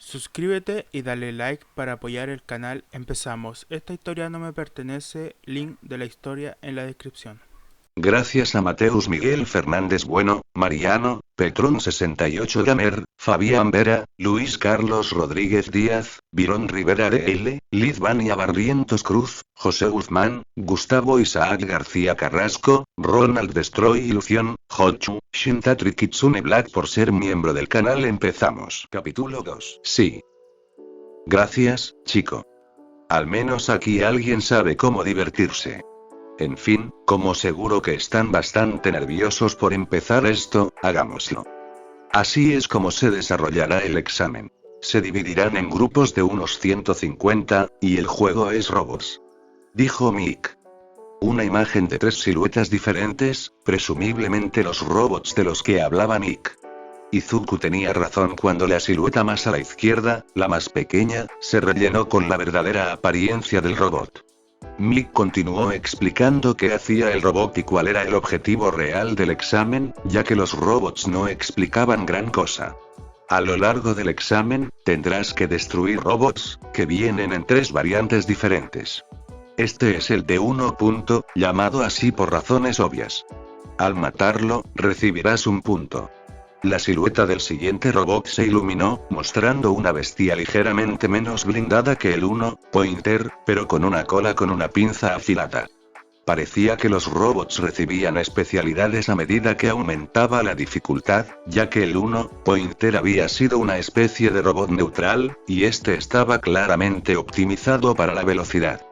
Suscríbete y dale like para apoyar el canal. Empezamos. Esta historia no me pertenece. Link de la historia en la descripción. Gracias a Mateus Miguel Fernández Bueno, Mariano, Petrón 68 Gamer, Fabián Vera, Luis Carlos Rodríguez Díaz, Virón Rivera DL, Lizvania Barrientos Cruz, José Guzmán, Gustavo Isaac García Carrasco, Ronald Destroy Ilusión, Hochu, Shintatri Kitsune Black por ser miembro del canal. Empezamos. Capítulo 2. Sí. Gracias, chico. Al menos aquí alguien sabe cómo divertirse. En fin, como seguro que están bastante nerviosos por empezar esto, hagámoslo. Así es como se desarrollará el examen. Se dividirán en grupos de unos 150, y el juego es robots. Dijo Mick. Una imagen de 3 siluetas diferentes, presumiblemente los robots de los que hablaba Mick. Izuku tenía razón cuando la silueta más a la izquierda, la más pequeña, se rellenó con la verdadera apariencia del robot. Mick continuó explicando qué hacía el robot y cuál era el objetivo real del examen, ya que los robots no explicaban gran cosa. A lo largo del examen, tendrás que destruir robots, que vienen en 3 variantes diferentes. Este es el de 1 punto, llamado así por razones obvias. Al matarlo, recibirás un punto. La silueta del siguiente robot se iluminó, mostrando una bestia ligeramente menos blindada que el 1 pointer, pero con una cola con una pinza afilada. Parecía que los robots recibían especialidades a medida que aumentaba la dificultad, ya que el 1 pointer había sido una especie de robot neutral, y este estaba claramente optimizado para la velocidad.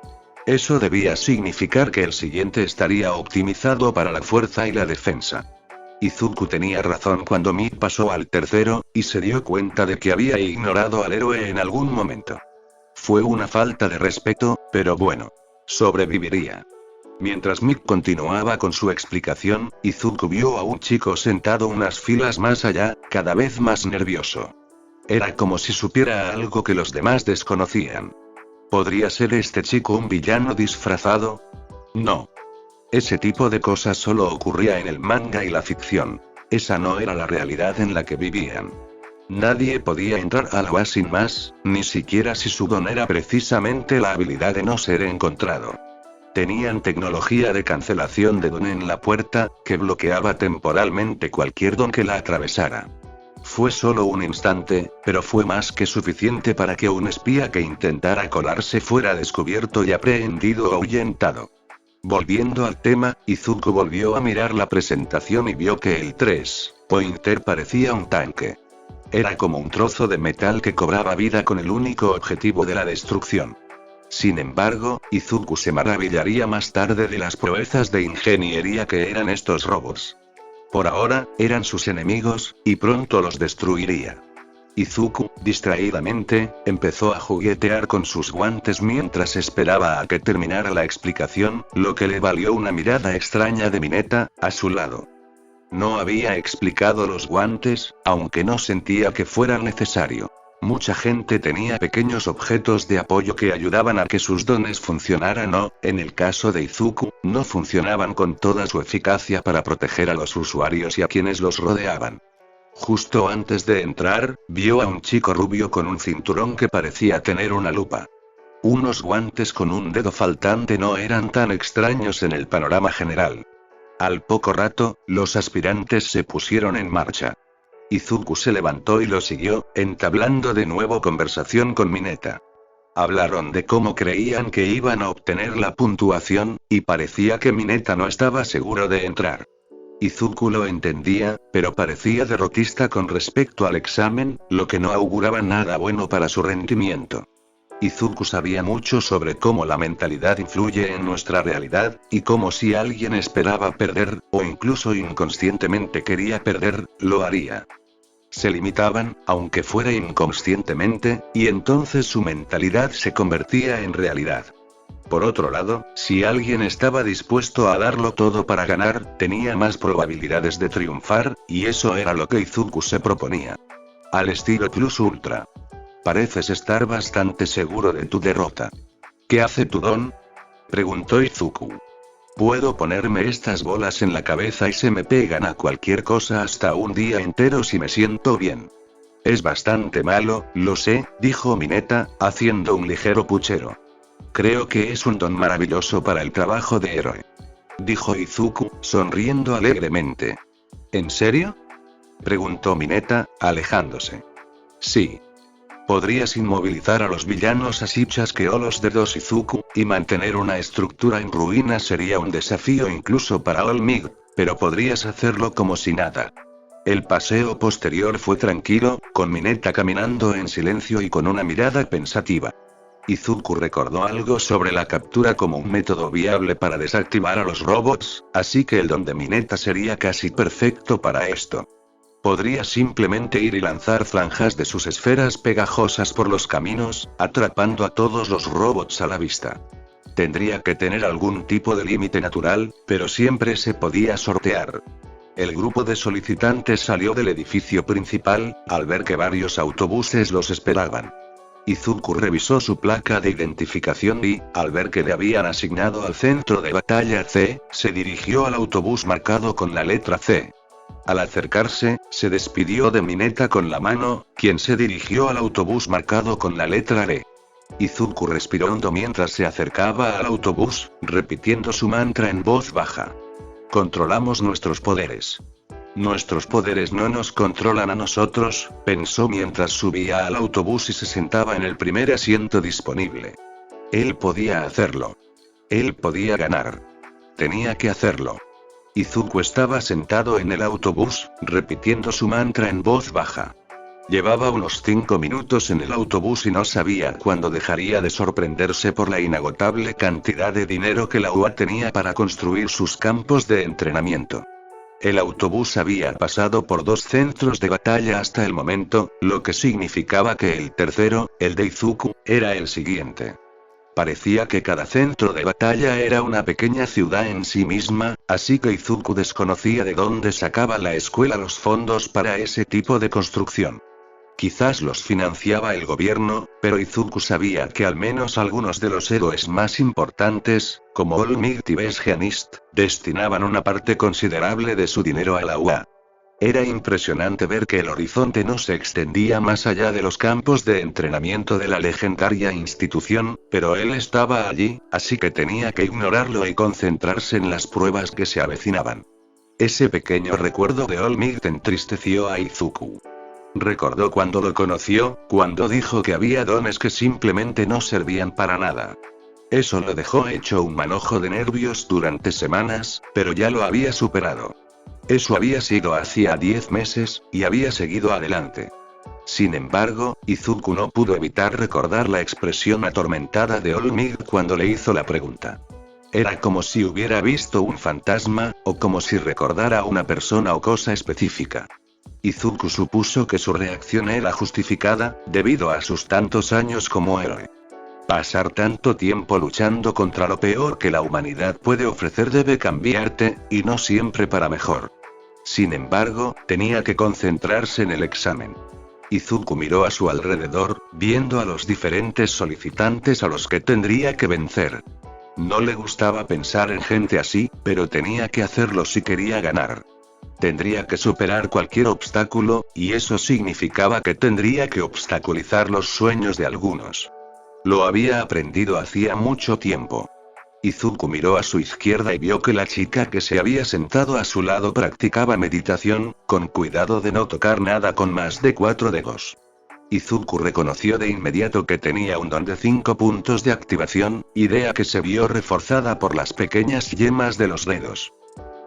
Eso debía significar que el siguiente estaría optimizado para la fuerza y la defensa. Izuku tenía razón cuando Mick pasó al tercero, y se dio cuenta de que había ignorado al héroe en algún momento. Fue una falta de respeto, pero bueno. Sobreviviría. Mientras Mick continuaba con su explicación, Izuku vio a un chico sentado unas filas más allá, cada vez más nervioso. Era como si supiera algo que los demás desconocían. ¿Podría ser este chico un villano disfrazado? No. Ese tipo de cosas solo ocurría en el manga y la ficción. Esa no era la realidad en la que vivían. Nadie podía entrar a la base sin más, ni siquiera si su don era precisamente la habilidad de no ser encontrado. Tenían tecnología de cancelación de don en la puerta, que bloqueaba temporalmente cualquier don que la atravesara. Fue solo un instante, pero fue más que suficiente para que un espía que intentara colarse fuera descubierto y aprehendido o ahuyentado. Volviendo al tema, Izuku volvió a mirar la presentación y vio que el 3 pointer parecía un tanque. Era como un trozo de metal que cobraba vida con el único objetivo de la destrucción. Sin embargo, Izuku se maravillaría más tarde de las proezas de ingeniería que eran estos robots. Por ahora, eran sus enemigos, y pronto los destruiría. Izuku, distraídamente, empezó a juguetear con sus guantes mientras esperaba a que terminara la explicación, lo que le valió una mirada extraña de Mineta, a su lado. No había explicado los guantes, aunque no sentía que fuera necesario. Mucha gente tenía pequeños objetos de apoyo que ayudaban a que sus dones funcionaran o, en el caso de Izuku, no funcionaban con toda su eficacia para proteger a los usuarios y a quienes los rodeaban. Justo antes de entrar, vio a un chico rubio con un cinturón que parecía tener una lupa. Unos guantes con un dedo faltante no eran tan extraños en el panorama general. Al poco rato, los aspirantes se pusieron en marcha. Izuku se levantó y lo siguió, entablando de nuevo conversación con Mineta. Hablaron de cómo creían que iban a obtener la puntuación, y parecía que Mineta no estaba seguro de entrar. Izuku lo entendía, pero parecía derrotista con respecto al examen, lo que no auguraba nada bueno para su rendimiento. Izuku sabía mucho sobre cómo la mentalidad influye en nuestra realidad, y cómo si alguien esperaba perder, o incluso inconscientemente quería perder, lo haría. Se limitaban, aunque fuera inconscientemente, y entonces su mentalidad se convertía en realidad. Por otro lado, si alguien estaba dispuesto a darlo todo para ganar, tenía más probabilidades de triunfar, y eso era lo que Izuku se proponía. Al estilo Plus Ultra. Pareces estar bastante seguro de tu derrota. ¿Qué hace tu don? Preguntó Izuku. Puedo ponerme estas bolas en la cabeza y se me pegan a cualquier cosa hasta un día entero si me siento bien. Es bastante malo, lo sé, dijo Mineta, haciendo un ligero puchero. Creo que es un don maravilloso para el trabajo de héroe. Dijo Izuku, sonriendo alegremente. ¿En serio? Preguntó Mineta, alejándose. Sí. Podrías inmovilizar a los villanos así chasqueó los dedos Izuku, y mantener una estructura en ruinas sería un desafío incluso para All Might, pero podrías hacerlo como si nada. El paseo posterior fue tranquilo, con Mineta caminando en silencio y con una mirada pensativa. Izuku recordó algo sobre la captura como un método viable para desactivar a los robots, así que el don de Mineta sería casi perfecto para esto. Podría simplemente ir y lanzar franjas de sus esferas pegajosas por los caminos, atrapando a todos los robots a la vista. Tendría que tener algún tipo de límite natural, pero siempre se podía sortear. El grupo de solicitantes salió del edificio principal, al ver que varios autobuses los esperaban. Izuku revisó su placa de identificación y, al ver que le habían asignado al centro de batalla C, se dirigió al autobús marcado con la letra C. Al acercarse, se despidió de Mineta con la mano, quien se dirigió al autobús marcado con la letra B. Izuku respiró hondo mientras se acercaba al autobús, repitiendo su mantra en voz baja. Controlamos nuestros poderes. Nuestros poderes no nos controlan a nosotros, pensó mientras subía al autobús y se sentaba en el primer asiento disponible. Él podía hacerlo. Él podía ganar. Tenía que hacerlo. Izuku estaba sentado en el autobús, repitiendo su mantra en voz baja. Llevaba unos 5 minutos en el autobús y no sabía cuándo dejaría de sorprenderse por la inagotable cantidad de dinero que la UA tenía para construir sus campos de entrenamiento. El autobús había pasado por 2 centros de batalla hasta el momento, lo que significaba que el tercero, el de Izuku, era el siguiente. Parecía que cada centro de batalla era una pequeña ciudad en sí misma, así que Izuku desconocía de dónde sacaba la escuela los fondos para ese tipo de construcción. Quizás los financiaba el gobierno, pero Izuku sabía que al menos algunos de los héroes más importantes, como All Might y Besgeanist, destinaban una parte considerable de su dinero a la UA. Era impresionante ver que el horizonte no se extendía más allá de los campos de entrenamiento de la legendaria institución, pero él estaba allí, así que tenía que ignorarlo y concentrarse en las pruebas que se avecinaban. Ese pequeño recuerdo de All Might entristeció a Izuku. Recordó cuando lo conoció, cuando dijo que había dones que simplemente no servían para nada. Eso lo dejó hecho un manojo de nervios durante semanas, pero ya lo había superado. Eso había sido hacía 10 meses, y había seguido adelante. Sin embargo, Izuku no pudo evitar recordar la expresión atormentada de All Might cuando le hizo la pregunta. Era como si hubiera visto un fantasma, o como si recordara a una persona o cosa específica. Izuku supuso que su reacción era justificada, debido a sus tantos años como héroe. Pasar tanto tiempo luchando contra lo peor que la humanidad puede ofrecer debe cambiarte, y no siempre para mejor. Sin embargo, tenía que concentrarse en el examen. Izuku miró a su alrededor, viendo a los diferentes solicitantes a los que tendría que vencer. No le gustaba pensar en gente así, pero tenía que hacerlo si quería ganar. Tendría que superar cualquier obstáculo, y eso significaba que tendría que obstaculizar los sueños de algunos. Lo había aprendido hacía mucho tiempo. Izuku miró a su izquierda y vio que la chica que se había sentado a su lado practicaba meditación, con cuidado de no tocar nada con más de 4 dedos. Izuku reconoció de inmediato que tenía un don de 5 puntos de activación, idea que se vio reforzada por las pequeñas yemas de los dedos.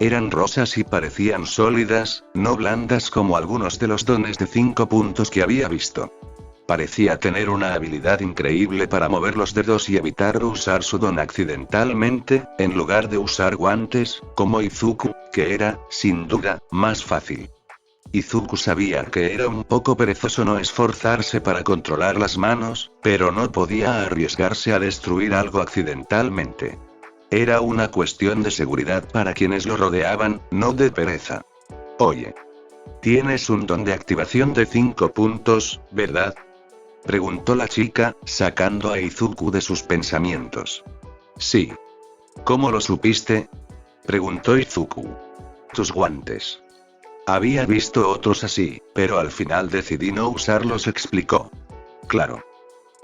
Eran rosas y parecían sólidas, no blandas como algunos de los dones de 5 puntos que había visto. Parecía tener una habilidad increíble para mover los dedos y evitar usar su don accidentalmente, en lugar de usar guantes, como Izuku, que era, sin duda, más fácil. Izuku sabía que era un poco perezoso no esforzarse para controlar las manos, pero no podía arriesgarse a destruir algo accidentalmente. Era una cuestión de seguridad para quienes lo rodeaban, no de pereza. Oye. Tienes un don de activación de 5 puntos, ¿verdad? Preguntó la chica, sacando a Izuku de sus pensamientos. Sí. ¿Cómo lo supiste? Preguntó Izuku. Tus guantes. Había visto otros así, pero al final decidí no usarlos, explicó. Claro.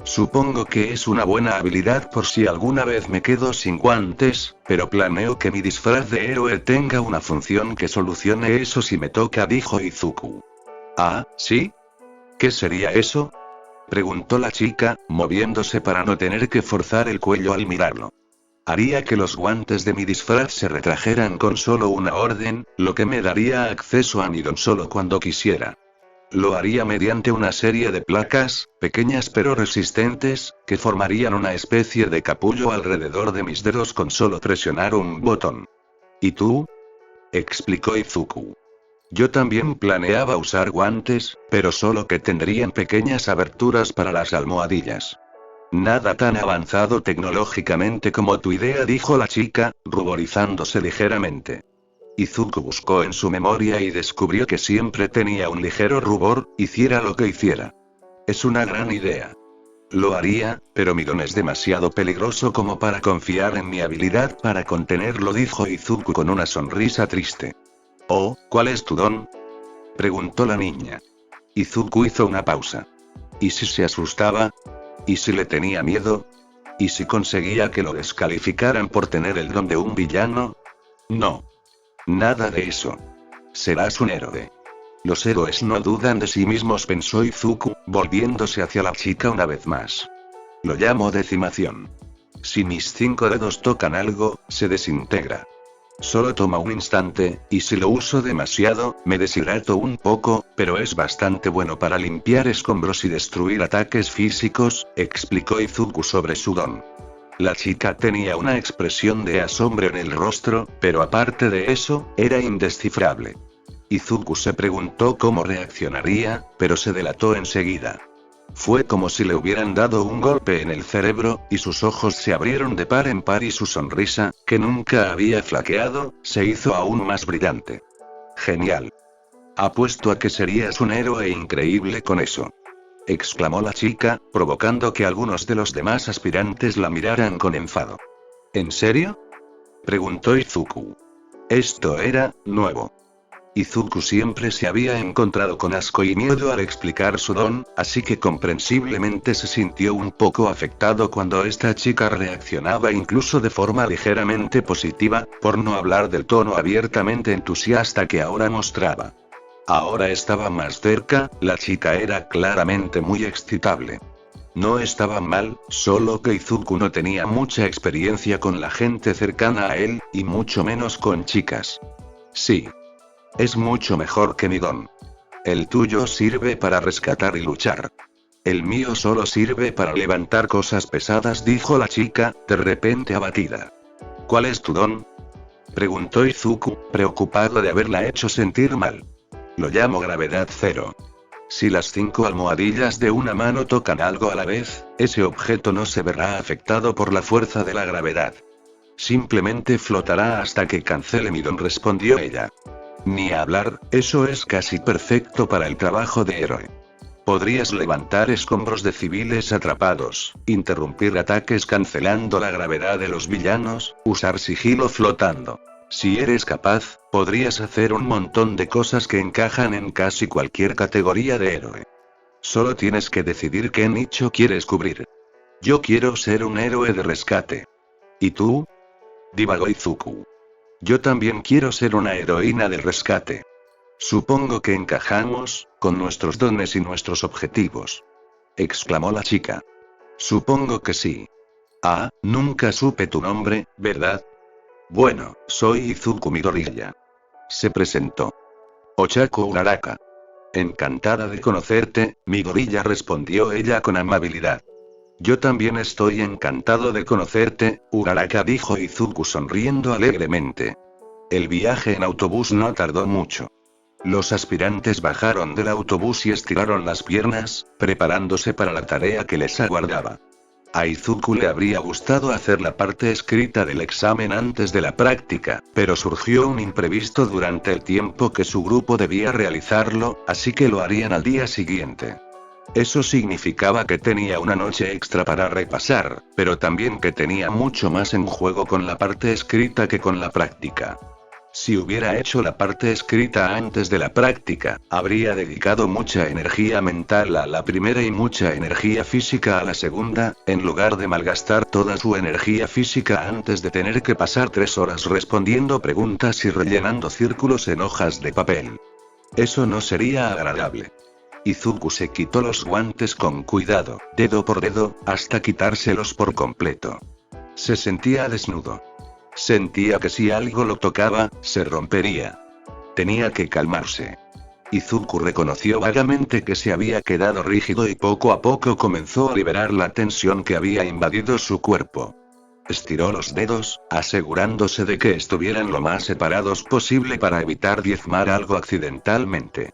Supongo que es una buena habilidad por si alguna vez me quedo sin guantes, pero planeo que mi disfraz de héroe tenga una función que solucione eso si me toca, dijo Izuku. Ah, ¿sí? ¿Qué sería eso?, preguntó la chica, moviéndose para no tener que forzar el cuello al mirarlo. Haría que los guantes de mi disfraz se retrajeran con solo una orden, lo que me daría acceso a Nidon solo cuando quisiera. Lo haría mediante una serie de placas, pequeñas pero resistentes, que formarían una especie de capullo alrededor de mis dedos con solo presionar un botón. ¿Y tú?, explicó Izuku. Yo también planeaba usar guantes, pero solo que tendrían pequeñas aberturas para las almohadillas. Nada tan avanzado tecnológicamente como tu idea, dijo la chica, ruborizándose ligeramente. Izuku buscó en su memoria y descubrió que siempre tenía un ligero rubor, hiciera lo que hiciera. Es una gran idea. Lo haría, pero mi don es demasiado peligroso como para confiar en mi habilidad para contenerlo, dijo Izuku con una sonrisa triste. Oh, ¿cuál es tu don?, preguntó la niña. Izuku hizo una pausa. ¿Y si se asustaba? ¿Y si le tenía miedo? ¿Y si conseguía que lo descalificaran por tener el don de un villano? No. Nada de eso. Serás un héroe. Los héroes no dudan de sí mismos, pensó Izuku, volviéndose hacia la chica una vez más. Lo llamo decimación. Si mis 5 dedos tocan algo, se desintegra. Solo toma un instante, y si lo uso demasiado, me deshidrato un poco, pero es bastante bueno para limpiar escombros y destruir ataques físicos, explicó Izuku sobre su don. La chica tenía una expresión de asombro en el rostro, pero aparte de eso, era indescifrable. Izuku se preguntó cómo reaccionaría, pero se delató enseguida. Fue como si le hubieran dado un golpe en el cerebro, y sus ojos se abrieron de par en par y su sonrisa, que nunca había flaqueado, se hizo aún más brillante. Genial. Apuesto a que serías un héroe increíble con eso, exclamó la chica, provocando que algunos de los demás aspirantes la miraran con enfado. ¿En serio?, preguntó Izuku. Esto era nuevo. Izuku siempre se había encontrado con asco y miedo al explicar su don, así que comprensiblemente se sintió un poco afectado cuando esta chica reaccionaba incluso de forma ligeramente positiva, por no hablar del tono abiertamente entusiasta que ahora mostraba. Ahora estaba más cerca, la chica era claramente muy excitable. No estaba mal, solo que Izuku no tenía mucha experiencia con la gente cercana a él, y mucho menos con chicas. Sí. Es mucho mejor que mi don. El tuyo sirve para rescatar y luchar. El mío solo sirve para levantar cosas pesadas, dijo la chica, de repente abatida. ¿Cuál es tu don?, preguntó Izuku, preocupado de haberla hecho sentir mal. Lo llamo gravedad cero. Si las 5 almohadillas de una mano tocan algo a la vez, ese objeto no se verá afectado por la fuerza de la gravedad. Simplemente flotará hasta que cancele mi don, respondió ella. Ni hablar, eso es casi perfecto para el trabajo de héroe. Podrías levantar escombros de civiles atrapados, interrumpir ataques cancelando la gravedad de los villanos, usar sigilo flotando. Si eres capaz, podrías hacer un montón de cosas que encajan en casi cualquier categoría de héroe. Solo tienes que decidir qué nicho quieres cubrir. Yo quiero ser un héroe de rescate. ¿Y tú?, divagó Izuku. Yo también quiero ser una heroína del rescate. Supongo que encajamos, con nuestros dones y nuestros objetivos, exclamó la chica. Supongo que sí. Ah, nunca supe tu nombre, ¿verdad? Bueno, soy Izuku Midoriya. Se presentó. Ochako Uraraka. Encantada de conocerte, Midoriya, respondió ella con amabilidad. Yo también estoy encantado de conocerte, Uraraka, dijo Izuku sonriendo alegremente. El viaje en autobús no tardó mucho. Los aspirantes bajaron del autobús y estiraron las piernas, preparándose para la tarea que les aguardaba. A Izuku le habría gustado hacer la parte escrita del examen antes de la práctica, pero surgió un imprevisto durante el tiempo que su grupo debía realizarlo, así que lo harían al día siguiente. Eso significaba que tenía una noche extra para repasar, pero también que tenía mucho más en juego con la parte escrita que con la práctica. Si hubiera hecho la parte escrita antes de la práctica, habría dedicado mucha energía mental a la primera y mucha energía física a la segunda, en lugar de malgastar toda su energía física antes de tener que pasar 3 horas respondiendo preguntas y rellenando círculos en hojas de papel. Eso no sería agradable. Izuku se quitó los guantes con cuidado, dedo por dedo, hasta quitárselos por completo. Se sentía desnudo. Sentía que si algo lo tocaba, se rompería. Tenía que calmarse. Izuku reconoció vagamente que se había quedado rígido y poco a poco comenzó a liberar la tensión que había invadido su cuerpo. Estiró los dedos, asegurándose de que estuvieran lo más separados posible para evitar diezmar algo accidentalmente.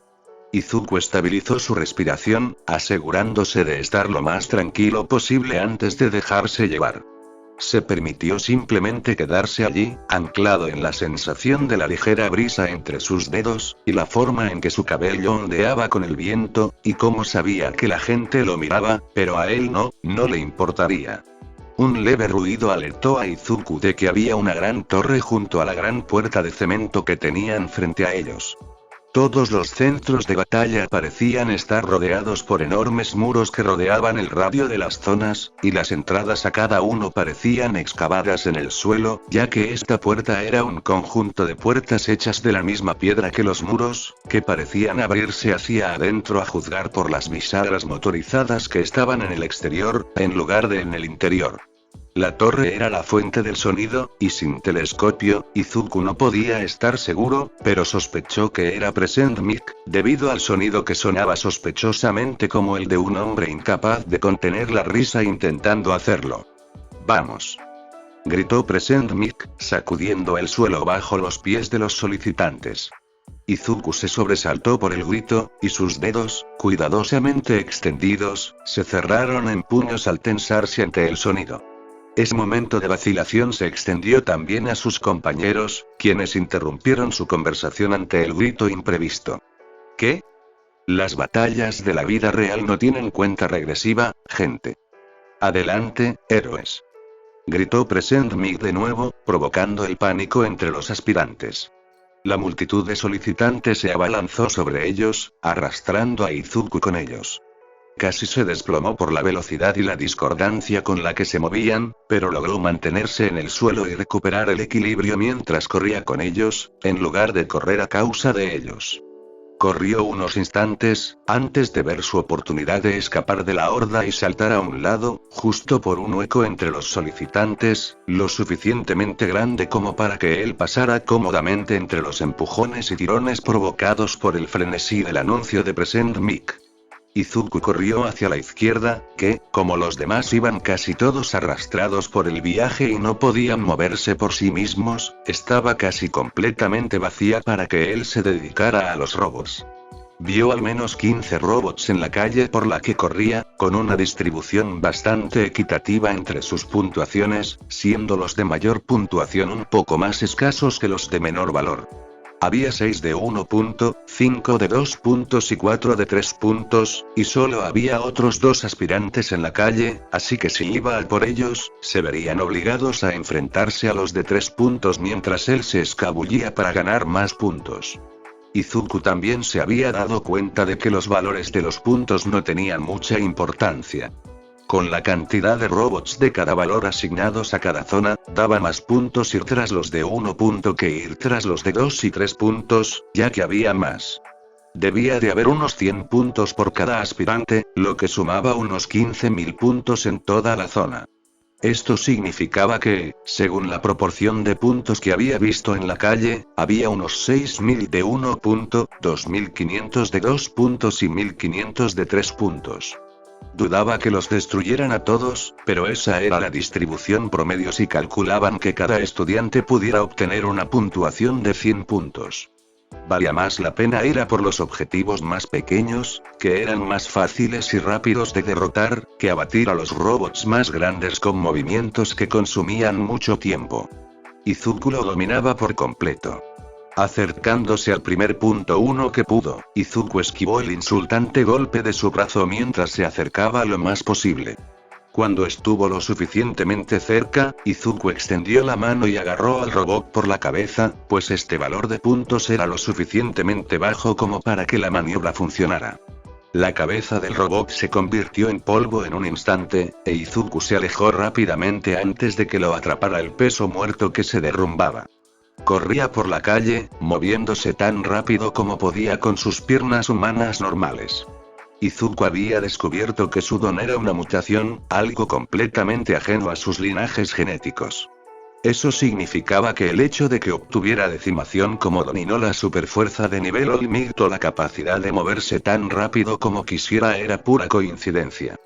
Izuku estabilizó su respiración, asegurándose de estar lo más tranquilo posible antes de dejarse llevar. Se permitió simplemente quedarse allí, anclado en la sensación de la ligera brisa entre sus dedos, y la forma en que su cabello ondeaba con el viento, y cómo sabía que la gente lo miraba, pero a él no le importaría. Un leve ruido alertó a Izuku de que había una gran torre junto a la gran puerta de cemento que tenían frente a ellos. Todos los centros de batalla parecían estar rodeados por enormes muros que rodeaban el radio de las zonas, y las entradas a cada uno parecían excavadas en el suelo, ya que esta puerta era un conjunto de puertas hechas de la misma piedra que los muros, que parecían abrirse hacia adentro a juzgar por las bisagras motorizadas que estaban en el exterior, en lugar de en el interior. La torre era la fuente del sonido, y sin telescopio, Izuku no podía estar seguro, pero sospechó que era Present Mic, debido al sonido que sonaba sospechosamente como el de un hombre incapaz de contener la risa intentando hacerlo. ¡Vamos!, gritó Present Mic, sacudiendo el suelo bajo los pies de los solicitantes. Izuku se sobresaltó por el grito, y sus dedos, cuidadosamente extendidos, se cerraron en puños al tensarse ante el sonido. Ese momento de vacilación se extendió también a sus compañeros, quienes interrumpieron su conversación ante el grito imprevisto. ¿Qué? Las batallas de la vida real no tienen cuenta regresiva, gente. Adelante, héroes. Gritó Present Mic de nuevo, provocando el pánico entre los aspirantes. La multitud de solicitantes se abalanzó sobre ellos, arrastrando a Izuku con ellos. Casi se desplomó por la velocidad y la discordancia con la que se movían, pero logró mantenerse en el suelo y recuperar el equilibrio mientras corría con ellos, en lugar de correr a causa de ellos. Corrió unos instantes, antes de ver su oportunidad de escapar de la horda y saltar a un lado, justo por un hueco entre los solicitantes, lo suficientemente grande como para que él pasara cómodamente entre los empujones y tirones provocados por el frenesí del anuncio de Present Mic. Izuku corrió hacia la izquierda, que, como los demás iban casi todos arrastrados por el viaje y no podían moverse por sí mismos, estaba casi completamente vacía para que él se dedicara a los robos. Vio al menos 15 robots en la calle por la que corría, con una distribución bastante equitativa entre sus puntuaciones, siendo los de mayor puntuación un poco más escasos que los de menor valor. Había 6 de 1 punto, 5 de 2 puntos y 4 de 3 puntos, y solo había otros 2 aspirantes en la calle, así que si iba a por ellos, se verían obligados a enfrentarse a los de 3 puntos mientras él se escabullía para ganar más puntos. Izuku también se había dado cuenta de que los valores de los puntos no tenían mucha importancia. Con la cantidad de robots de cada valor asignados a cada zona, daba más puntos ir tras los de 1 punto que ir tras los de 2 y 3 puntos, ya que había más. Debía de haber unos 100 puntos por cada aspirante, lo que sumaba unos 15.000 puntos en toda la zona. Esto significaba que, según la proporción de puntos que había visto en la calle, había unos 6.000 de 1 punto, 2.500 de 2 puntos y 1.500 de 3 puntos. Dudaba que los destruyeran a todos, pero esa era la distribución promedio si calculaban que cada estudiante pudiera obtener una puntuación de 100 puntos. Valía más la pena ir a por los objetivos más pequeños, que eran más fáciles y rápidos de derrotar, que abatir a los robots más grandes con movimientos que consumían mucho tiempo. Izuku lo dominaba por completo. Acercándose al primer punto uno que pudo, Izuku esquivó el insultante golpe de su brazo mientras se acercaba lo más posible. Cuando estuvo lo suficientemente cerca, Izuku extendió la mano y agarró al robot por la cabeza, pues este valor de puntos era lo suficientemente bajo como para que la maniobra funcionara. La cabeza del robot se convirtió en polvo en un instante, e Izuku se alejó rápidamente antes de que lo atrapara el peso muerto que se derrumbaba. Corría por la calle, moviéndose tan rápido como podía con sus piernas humanas normales. Izuku había descubierto que su don era una mutación, algo completamente ajeno a sus linajes genéticos. Eso significaba que el hecho de que obtuviera decimación como don y no la superfuerza de nivel Olmigto o la capacidad de moverse tan rápido como quisiera era pura coincidencia.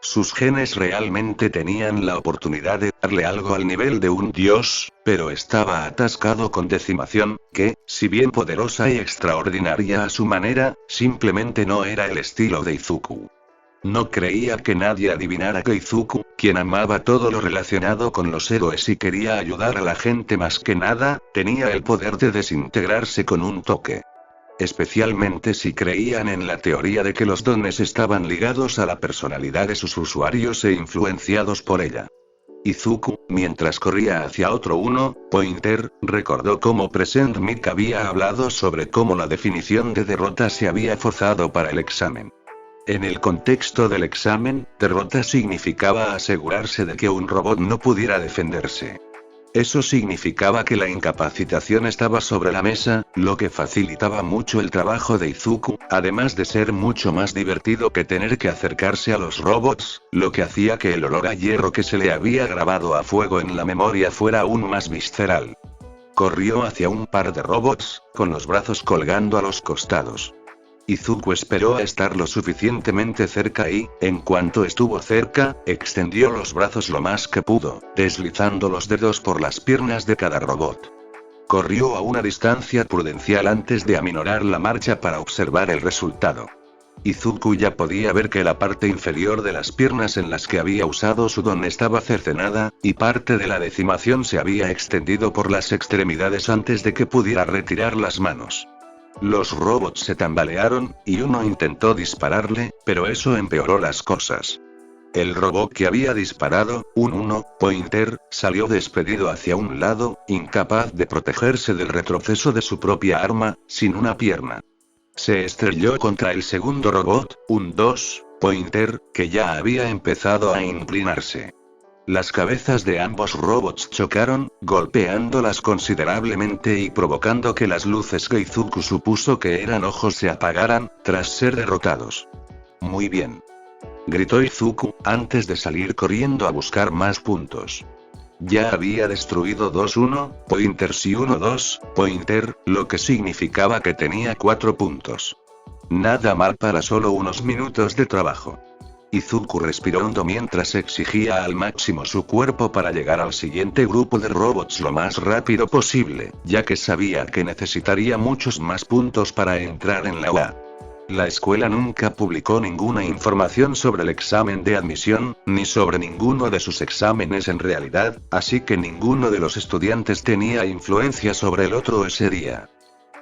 Sus genes realmente tenían la oportunidad de darle algo al nivel de un dios, pero estaba atascado con decimación, que, si bien poderosa y extraordinaria a su manera, simplemente no era el estilo de Izuku. No creía que nadie adivinara que Izuku, quien amaba todo lo relacionado con los héroes y quería ayudar a la gente más que nada, tenía el poder de desintegrarse con un toque. Especialmente si creían en la teoría de que los dones estaban ligados a la personalidad de sus usuarios e influenciados por ella. Izuku, mientras corría hacia otro pointer, recordó cómo Present Mic había hablado sobre cómo la definición de derrota se había forzado para el examen. En el contexto del examen, derrota significaba asegurarse de que un robot no pudiera defenderse. Eso significaba que la incapacitación estaba sobre la mesa, lo que facilitaba mucho el trabajo de Izuku, además de ser mucho más divertido que tener que acercarse a los robots, lo que hacía que el olor a hierro que se le había grabado a fuego en la memoria fuera aún más visceral. Corrió hacia un par de robots, con los brazos colgando a los costados. Izuku esperó a estar lo suficientemente cerca y, en cuanto estuvo cerca, extendió los brazos lo más que pudo, deslizando los dedos por las piernas de cada robot. Corrió a una distancia prudencial antes de aminorar la marcha para observar el resultado. Izuku ya podía ver que la parte inferior de las piernas en las que había usado su don estaba cercenada, y parte de la decimación se había extendido por las extremidades antes de que pudiera retirar las manos. Los robots se tambalearon, y uno intentó dispararle, pero eso empeoró las cosas. El robot que había disparado, un pointer, salió despedido hacia un lado, incapaz de protegerse del retroceso de su propia arma, sin una pierna. Se estrelló contra el segundo robot, un pointer, que ya había empezado a inclinarse. Las cabezas de ambos robots chocaron, golpeándolas considerablemente y provocando que las luces que Izuku supuso que eran ojos se apagaran, tras ser derrotados. Muy bien. Gritó Izuku, antes de salir corriendo a buscar más puntos. Ya había destruido 2 pointers y 1 pointer, lo que significaba que tenía 4 puntos. Nada mal para solo unos minutos de trabajo. Izuku respiró hondo mientras exigía al máximo su cuerpo para llegar al siguiente grupo de robots lo más rápido posible, ya que sabía que necesitaría muchos más puntos para entrar en la UA. La escuela nunca publicó ninguna información sobre el examen de admisión, ni sobre ninguno de sus exámenes en realidad, así que ninguno de los estudiantes tenía influencia sobre el otro ese día.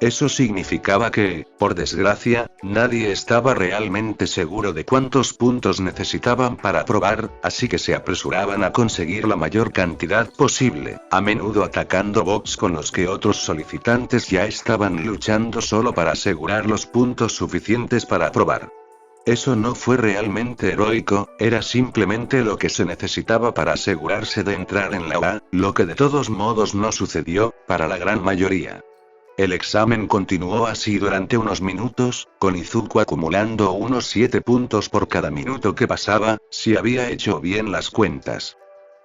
Eso significaba que, por desgracia, nadie estaba realmente seguro de cuántos puntos necesitaban para aprobar, así que se apresuraban a conseguir la mayor cantidad posible, a menudo atacando bots con los que otros solicitantes ya estaban luchando solo para asegurar los puntos suficientes para aprobar. Eso no fue realmente heroico, era simplemente lo que se necesitaba para asegurarse de entrar en la UA, lo que de todos modos no sucedió, para la gran mayoría. El examen continuó así durante unos minutos, con Izuku acumulando unos 7 puntos por cada minuto que pasaba, si había hecho bien las cuentas.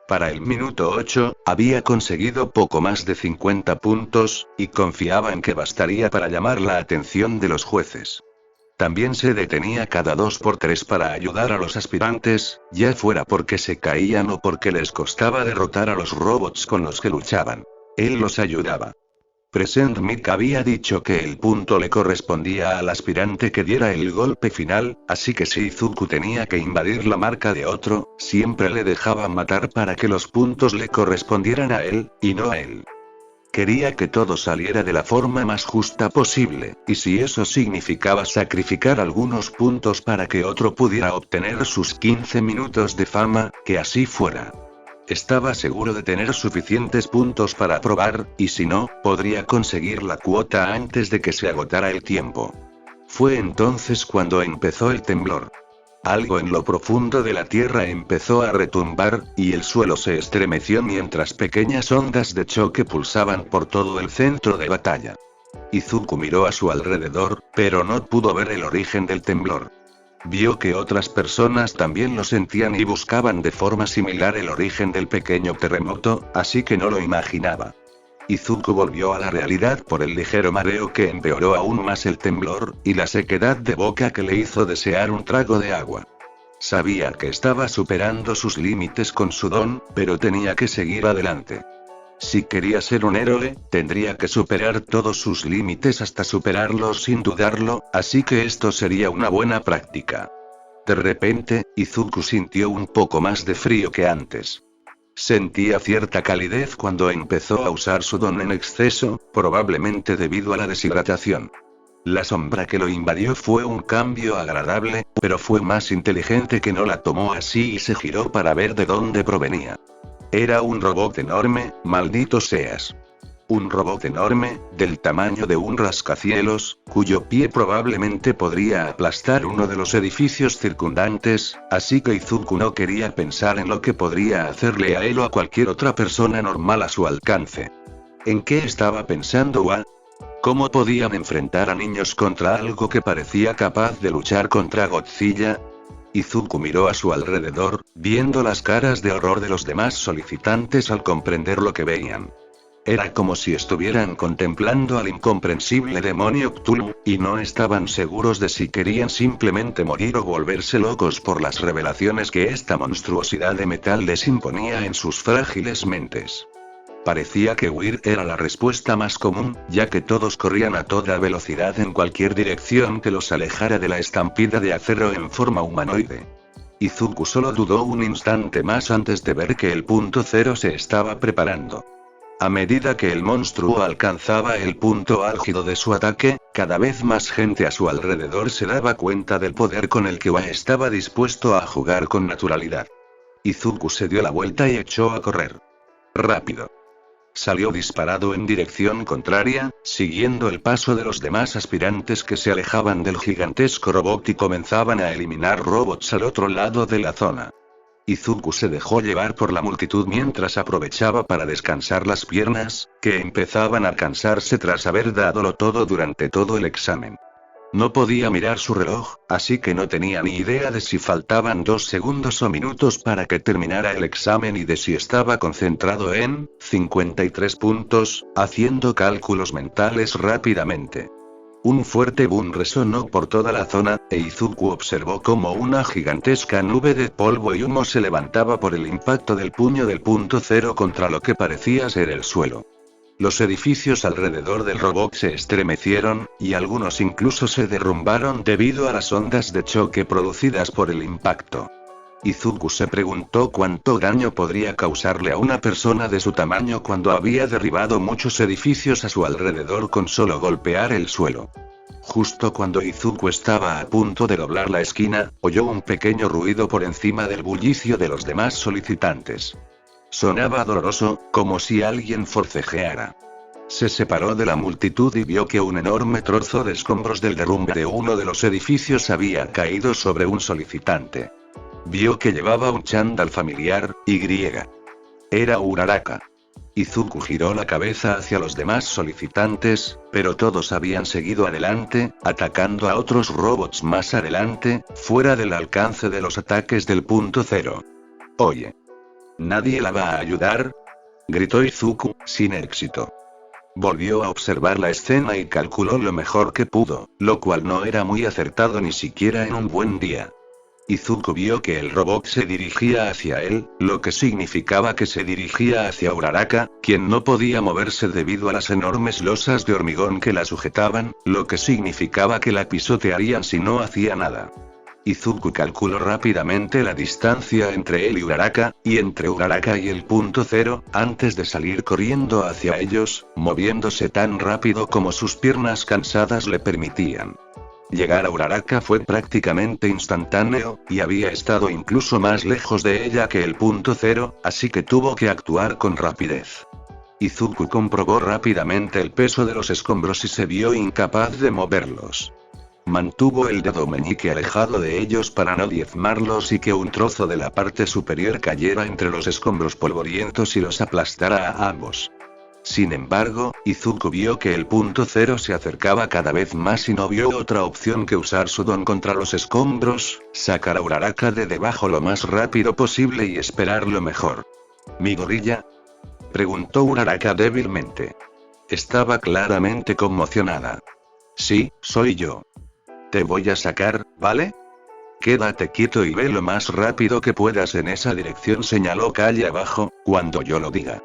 Para el minuto 8, había conseguido poco más de 50 puntos, y confiaba en que bastaría para llamar la atención de los jueces. También se detenía cada 2x3 para ayudar a los aspirantes, ya fuera porque se caían o porque les costaba derrotar a los robots con los que luchaban. Él los ayudaba. Present Mic había dicho que el punto le correspondía al aspirante que diera el golpe final, así que si Izuku tenía que invadir la marca de otro, siempre le dejaban matar para que los puntos le correspondieran a él, y no a él. Quería que todo saliera de la forma más justa posible, y si eso significaba sacrificar algunos puntos para que otro pudiera obtener sus 15 minutos de fama, que así fuera. Estaba seguro de tener suficientes puntos para probar, y si no, podría conseguir la cuota antes de que se agotara el tiempo. Fue entonces cuando empezó el temblor. Algo en lo profundo de la tierra empezó a retumbar, y el suelo se estremeció mientras pequeñas ondas de choque pulsaban por todo el centro de batalla. Izuku miró a su alrededor, pero no pudo ver el origen del temblor. Vio que otras personas también lo sentían y buscaban de forma similar el origen del pequeño terremoto, así que no lo imaginaba. Izuku volvió a la realidad por el ligero mareo que empeoró aún más el temblor, y la sequedad de boca que le hizo desear un trago de agua. Sabía que estaba superando sus límites con su don, pero tenía que seguir adelante. Si quería ser un héroe, tendría que superar todos sus límites hasta superarlos sin dudarlo, así que esto sería una buena práctica. De repente, Izuku sintió un poco más de frío que antes. Sentía cierta calidez cuando empezó a usar su don en exceso, probablemente debido a la deshidratación. La sombra que lo invadió fue un cambio agradable, pero fue más inteligente que no la tomó así y se giró para ver de dónde provenía. Era un robot enorme, maldito seas. Un robot enorme, del tamaño de un rascacielos, cuyo pie probablemente podría aplastar uno de los edificios circundantes, así que Izuku no quería pensar en lo que podría hacerle a él o a cualquier otra persona normal a su alcance. ¿En qué estaba pensando Wa? ¿Cómo podían enfrentar a niños contra algo que parecía capaz de luchar contra Godzilla? Izuku miró a su alrededor, viendo las caras de horror de los demás solicitantes al comprender lo que veían. Era como si estuvieran contemplando al incomprensible demonio Cthulhu, y no estaban seguros de si querían simplemente morir o volverse locos por las revelaciones que esta monstruosidad de metal les imponía en sus frágiles mentes. Parecía que huir era la respuesta más común, ya que todos corrían a toda velocidad en cualquier dirección que los alejara de la estampida de acero en forma humanoide. Izuku solo dudó un instante más antes de ver que el punto cero se estaba preparando. A medida que el monstruo alcanzaba el punto álgido de su ataque, cada vez más gente a su alrededor se daba cuenta del poder con el que Wa estaba dispuesto a jugar con naturalidad. Izuku se dio la vuelta y echó a correr. Rápido. Salió disparado en dirección contraria, siguiendo el paso de los demás aspirantes que se alejaban del gigantesco robot y comenzaban a eliminar robots al otro lado de la zona. Izuku se dejó llevar por la multitud mientras aprovechaba para descansar las piernas, que empezaban a cansarse tras haber dadolo todo durante todo el examen. No podía mirar su reloj, así que no tenía ni idea de si faltaban 2 segundos o minutos para que terminara el examen y de si estaba concentrado en 53 puntos, haciendo cálculos mentales rápidamente. Un fuerte boom resonó por toda la zona, e Izuku observó cómo una gigantesca nube de polvo y humo se levantaba por el impacto del puño del punto cero contra lo que parecía ser el suelo. Los edificios alrededor del robot se estremecieron, y algunos incluso se derrumbaron debido a las ondas de choque producidas por el impacto. Izuku se preguntó cuánto daño podría causarle a una persona de su tamaño cuando había derribado muchos edificios a su alrededor con solo golpear el suelo. Justo cuando Izuku estaba a punto de doblar la esquina, oyó un pequeño ruido por encima del bullicio de los demás solicitantes. Sonaba doloroso, como si alguien forcejeara. Se separó de la multitud y vio que un enorme trozo de escombros del derrumbe de uno de los edificios había caído sobre un solicitante. Vio que llevaba un chándal familiar, y. Era Uraraka. Izuku giró la cabeza hacia los demás solicitantes, pero todos habían seguido adelante, atacando a otros robots más adelante, fuera del alcance de los ataques del punto cero. Oye. ¿Nadie la va a ayudar? Gritó Izuku, sin éxito. Volvió a observar la escena y calculó lo mejor que pudo, lo cual no era muy acertado ni siquiera en un buen día. Izuku vio que el robot se dirigía hacia él, lo que significaba que se dirigía hacia Uraraka, quien no podía moverse debido a las enormes losas de hormigón que la sujetaban, lo que significaba que la pisotearían si no hacía nada. Izuku calculó rápidamente la distancia entre él y Uraraka, y entre Uraraka y el punto cero, antes de salir corriendo hacia ellos, moviéndose tan rápido como sus piernas cansadas le permitían. Llegar a Uraraka fue prácticamente instantáneo, y había estado incluso más lejos de ella que el punto cero, así que tuvo que actuar con rapidez. Izuku comprobó rápidamente el peso de los escombros y se vio incapaz de moverlos. Mantuvo el dedo meñique alejado de ellos para no diezmarlos y que un trozo de la parte superior cayera entre los escombros polvorientos y los aplastara a ambos. Sin embargo, Izuku vio que el punto cero se acercaba cada vez más y no vio otra opción que usar su don contra los escombros, sacar a Uraraka de debajo lo más rápido posible y esperar lo mejor. ¿Mi gorilla?, preguntó Uraraka débilmente. Estaba claramente conmocionada. Sí, soy yo. Te voy a sacar, ¿vale? Quédate quieto y ve lo más rápido que puedas en esa dirección, señaló calle abajo, cuando yo lo diga.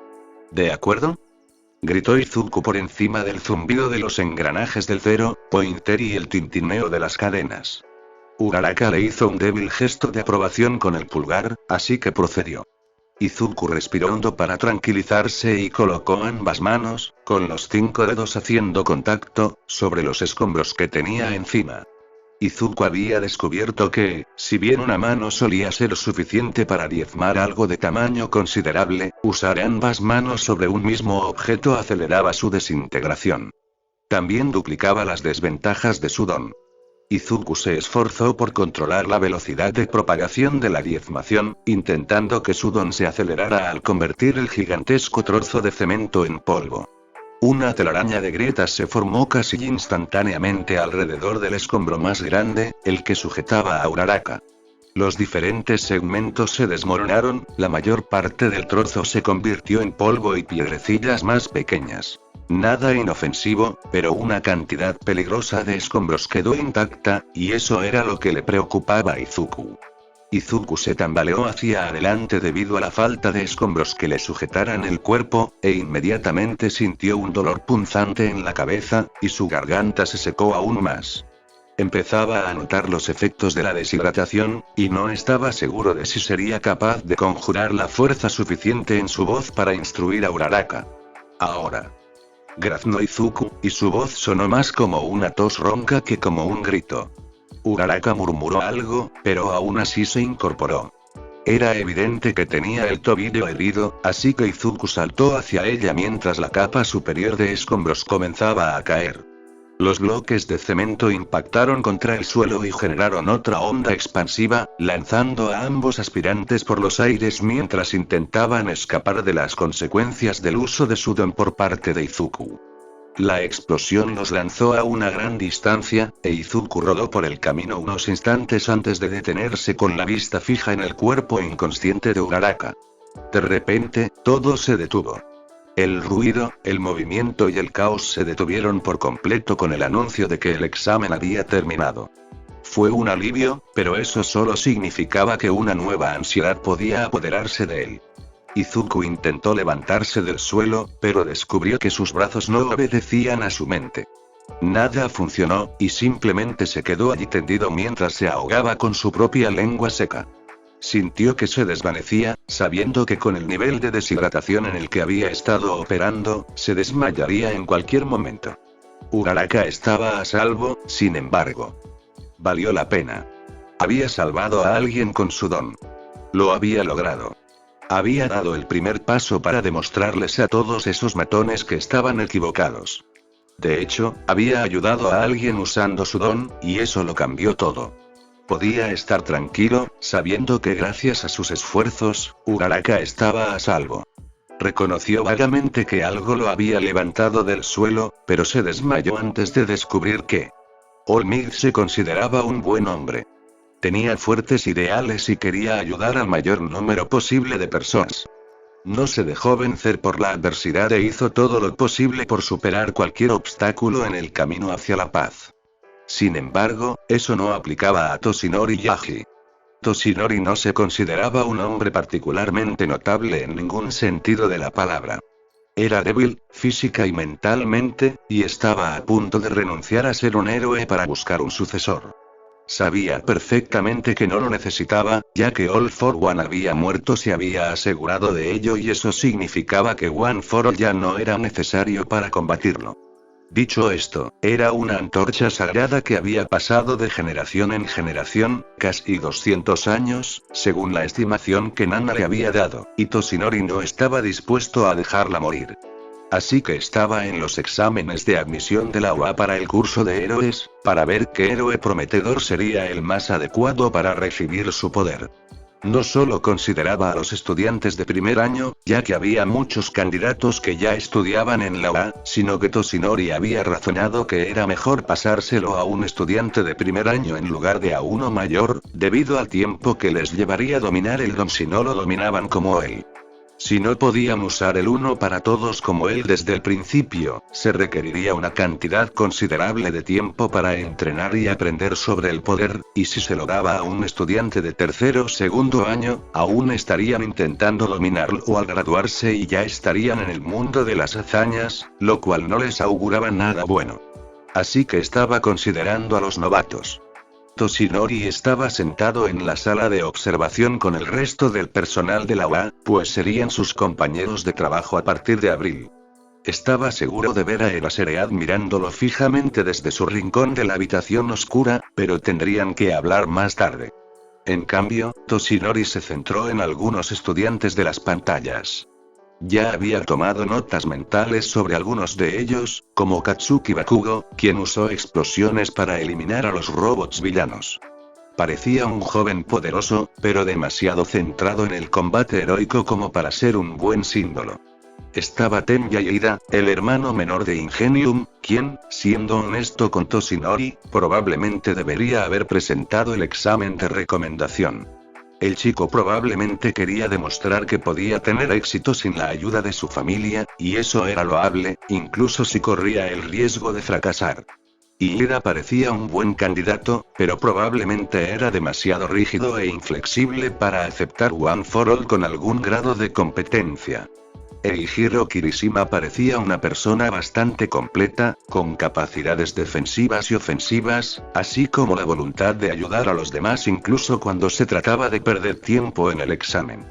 ¿De acuerdo?, gritó Izuku por encima del zumbido de los engranajes del cero pointer y el tintineo de las cadenas. Uraraka le hizo un débil gesto de aprobación con el pulgar, así que procedió. Izuku respiró hondo para tranquilizarse y colocó ambas manos, con los 5 dedos haciendo contacto, sobre los escombros que tenía encima. Izuku había descubierto que, si bien una mano solía ser suficiente para diezmar algo de tamaño considerable, usar ambas manos sobre un mismo objeto aceleraba su desintegración. También duplicaba las desventajas de su don. Izuku se esforzó por controlar la velocidad de propagación de la diezmación, intentando que su don se acelerara al convertir el gigantesco trozo de cemento en polvo. Una telaraña de grietas se formó casi instantáneamente alrededor del escombro más grande, el que sujetaba a Uraraka. Los diferentes segmentos se desmoronaron, la mayor parte del trozo se convirtió en polvo y piedrecillas más pequeñas. Nada inofensivo, pero una cantidad peligrosa de escombros quedó intacta, y eso era lo que le preocupaba a Izuku. Izuku se tambaleó hacia adelante debido a la falta de escombros que le sujetaran el cuerpo, e inmediatamente sintió un dolor punzante en la cabeza, y su garganta se secó aún más. Empezaba a notar los efectos de la deshidratación, y no estaba seguro de si sería capaz de conjurar la fuerza suficiente en su voz para instruir a Uraraka. Ahora. Graznó Izuku, y su voz sonó más como una tos ronca que como un grito. Uraraka murmuró algo, pero aún así se incorporó. Era evidente que tenía el tobillo herido, así que Izuku saltó hacia ella mientras la capa superior de escombros comenzaba a caer. Los bloques de cemento impactaron contra el suelo y generaron otra onda expansiva, lanzando a ambos aspirantes por los aires mientras intentaban escapar de las consecuencias del uso de su don por parte de Izuku. La explosión los lanzó a una gran distancia, e Izuku rodó por el camino unos instantes antes de detenerse con la vista fija en el cuerpo inconsciente de Uraraka. De repente, todo se detuvo. El ruido, el movimiento y el caos se detuvieron por completo con el anuncio de que el examen había terminado. Fue un alivio, pero eso solo significaba que una nueva ansiedad podía apoderarse de él. Izuku intentó levantarse del suelo, pero descubrió que sus brazos no obedecían a su mente. Nada funcionó, y simplemente se quedó allí tendido mientras se ahogaba con su propia lengua seca. Sintió que se desvanecía, sabiendo que con el nivel de deshidratación en el que había estado operando, se desmayaría en cualquier momento. Uraraka estaba a salvo, sin embargo. Valió la pena. Había salvado a alguien con su don. Lo había logrado. Había dado el primer paso para demostrarles a todos esos matones que estaban equivocados. De hecho, había ayudado a alguien usando su don, y eso lo cambió todo. Podía estar tranquilo, sabiendo que gracias a sus esfuerzos, Uraraka estaba a salvo. Reconoció vagamente que algo lo había levantado del suelo, pero se desmayó antes de descubrir que Olmig se consideraba un buen hombre. Tenía fuertes ideales y quería ayudar al mayor número posible de personas. No se dejó vencer por la adversidad e hizo todo lo posible por superar cualquier obstáculo en el camino hacia la paz. Sin embargo, eso no aplicaba a Toshinori Yaji. Toshinori no se consideraba un hombre particularmente notable en ningún sentido de la palabra. Era débil, física y mentalmente, y estaba a punto de renunciar a ser un héroe para buscar un sucesor. Sabía perfectamente que no lo necesitaba, ya que All for One había muerto, se había asegurado de ello y eso significaba que One for All ya no era necesario para combatirlo. Dicho esto, era una antorcha sagrada que había pasado de generación en generación, casi 200 años, según la estimación que Nana le había dado, y Toshinori no estaba dispuesto a dejarla morir. Así que estaba en los exámenes de admisión de la UA para el curso de héroes, para ver qué héroe prometedor sería el más adecuado para recibir su poder. No solo consideraba a los estudiantes de primer año, ya que había muchos candidatos que ya estudiaban en la UA, sino que Toshinori había razonado que era mejor pasárselo a un estudiante de primer año en lugar de a uno mayor, debido al tiempo que les llevaría dominar el don si no lo dominaban como él. Si no podían usar el uno para todos como él desde el principio, se requeriría una cantidad considerable de tiempo para entrenar y aprender sobre el poder, y si se lo daba a un estudiante de tercero o segundo año, aún estarían intentando dominarlo al graduarse y ya estarían en el mundo de las hazañas, lo cual no les auguraba nada bueno. Así que estaba considerando a los novatos. Toshinori estaba sentado en la sala de observación con el resto del personal de la UA, pues serían sus compañeros de trabajo a partir de abril. Estaba seguro de ver a Eraserhead mirándolo fijamente desde su rincón de la habitación oscura, pero tendrían que hablar más tarde. En cambio, Toshinori se centró en algunos estudiantes de las pantallas. Ya había tomado notas mentales sobre algunos de ellos, como Katsuki Bakugo, quien usó explosiones para eliminar a los robots villanos. Parecía un joven poderoso, pero demasiado centrado en el combate heroico como para ser un buen símbolo. Estaba Tenya Yeida, el hermano menor de Ingenium, quien, siendo honesto con Toshinori, probablemente debería haber presentado el examen de recomendación. El chico probablemente quería demostrar que podía tener éxito sin la ayuda de su familia, y eso era loable, incluso si corría el riesgo de fracasar. Ida parecía un buen candidato, pero probablemente era demasiado rígido e inflexible para aceptar One for All con algún grado de competencia. Eihiro Kirishima parecía una persona bastante completa, con capacidades defensivas y ofensivas, así como la voluntad de ayudar a los demás incluso cuando se trataba de perder tiempo en el examen.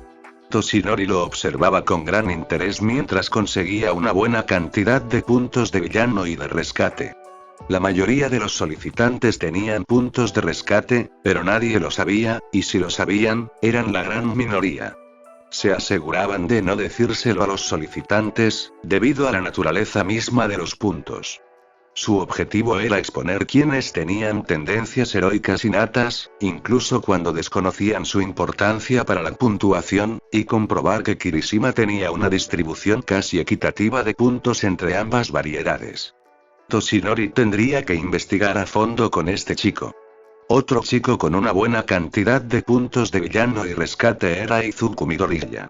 Toshinori lo observaba con gran interés mientras conseguía una buena cantidad de puntos de villano y de rescate. La mayoría de los solicitantes tenían puntos de rescate, pero nadie lo sabía, y si lo sabían, eran la gran minoría. Se aseguraban de no decírselo a los solicitantes, debido a la naturaleza misma de los puntos. Su objetivo era exponer quienes tenían tendencias heroicas innatas, incluso cuando desconocían su importancia para la puntuación, y comprobar que Kirishima tenía una distribución casi equitativa de puntos entre ambas variedades. Toshinori tendría que investigar a fondo con este chico. Otro chico con una buena cantidad de puntos de villano y rescate era Izuku Midoriya.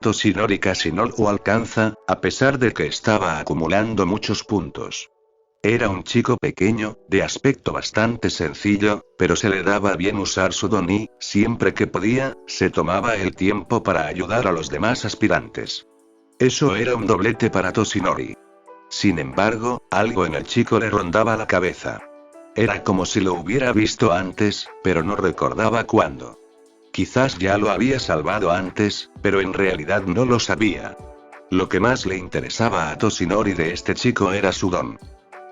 Toshinori casi no lo alcanza, a pesar de que estaba acumulando muchos puntos. Era un chico pequeño, de aspecto bastante sencillo, pero se le daba bien usar su don y, siempre que podía, se tomaba el tiempo para ayudar a los demás aspirantes. Eso era un doblete para Toshinori. Sin embargo, algo en el chico le rondaba la cabeza. Era como si lo hubiera visto antes, pero no recordaba cuándo. Quizás ya lo había salvado antes, pero en realidad no lo sabía. Lo que más le interesaba a Toshinori de este chico era su don.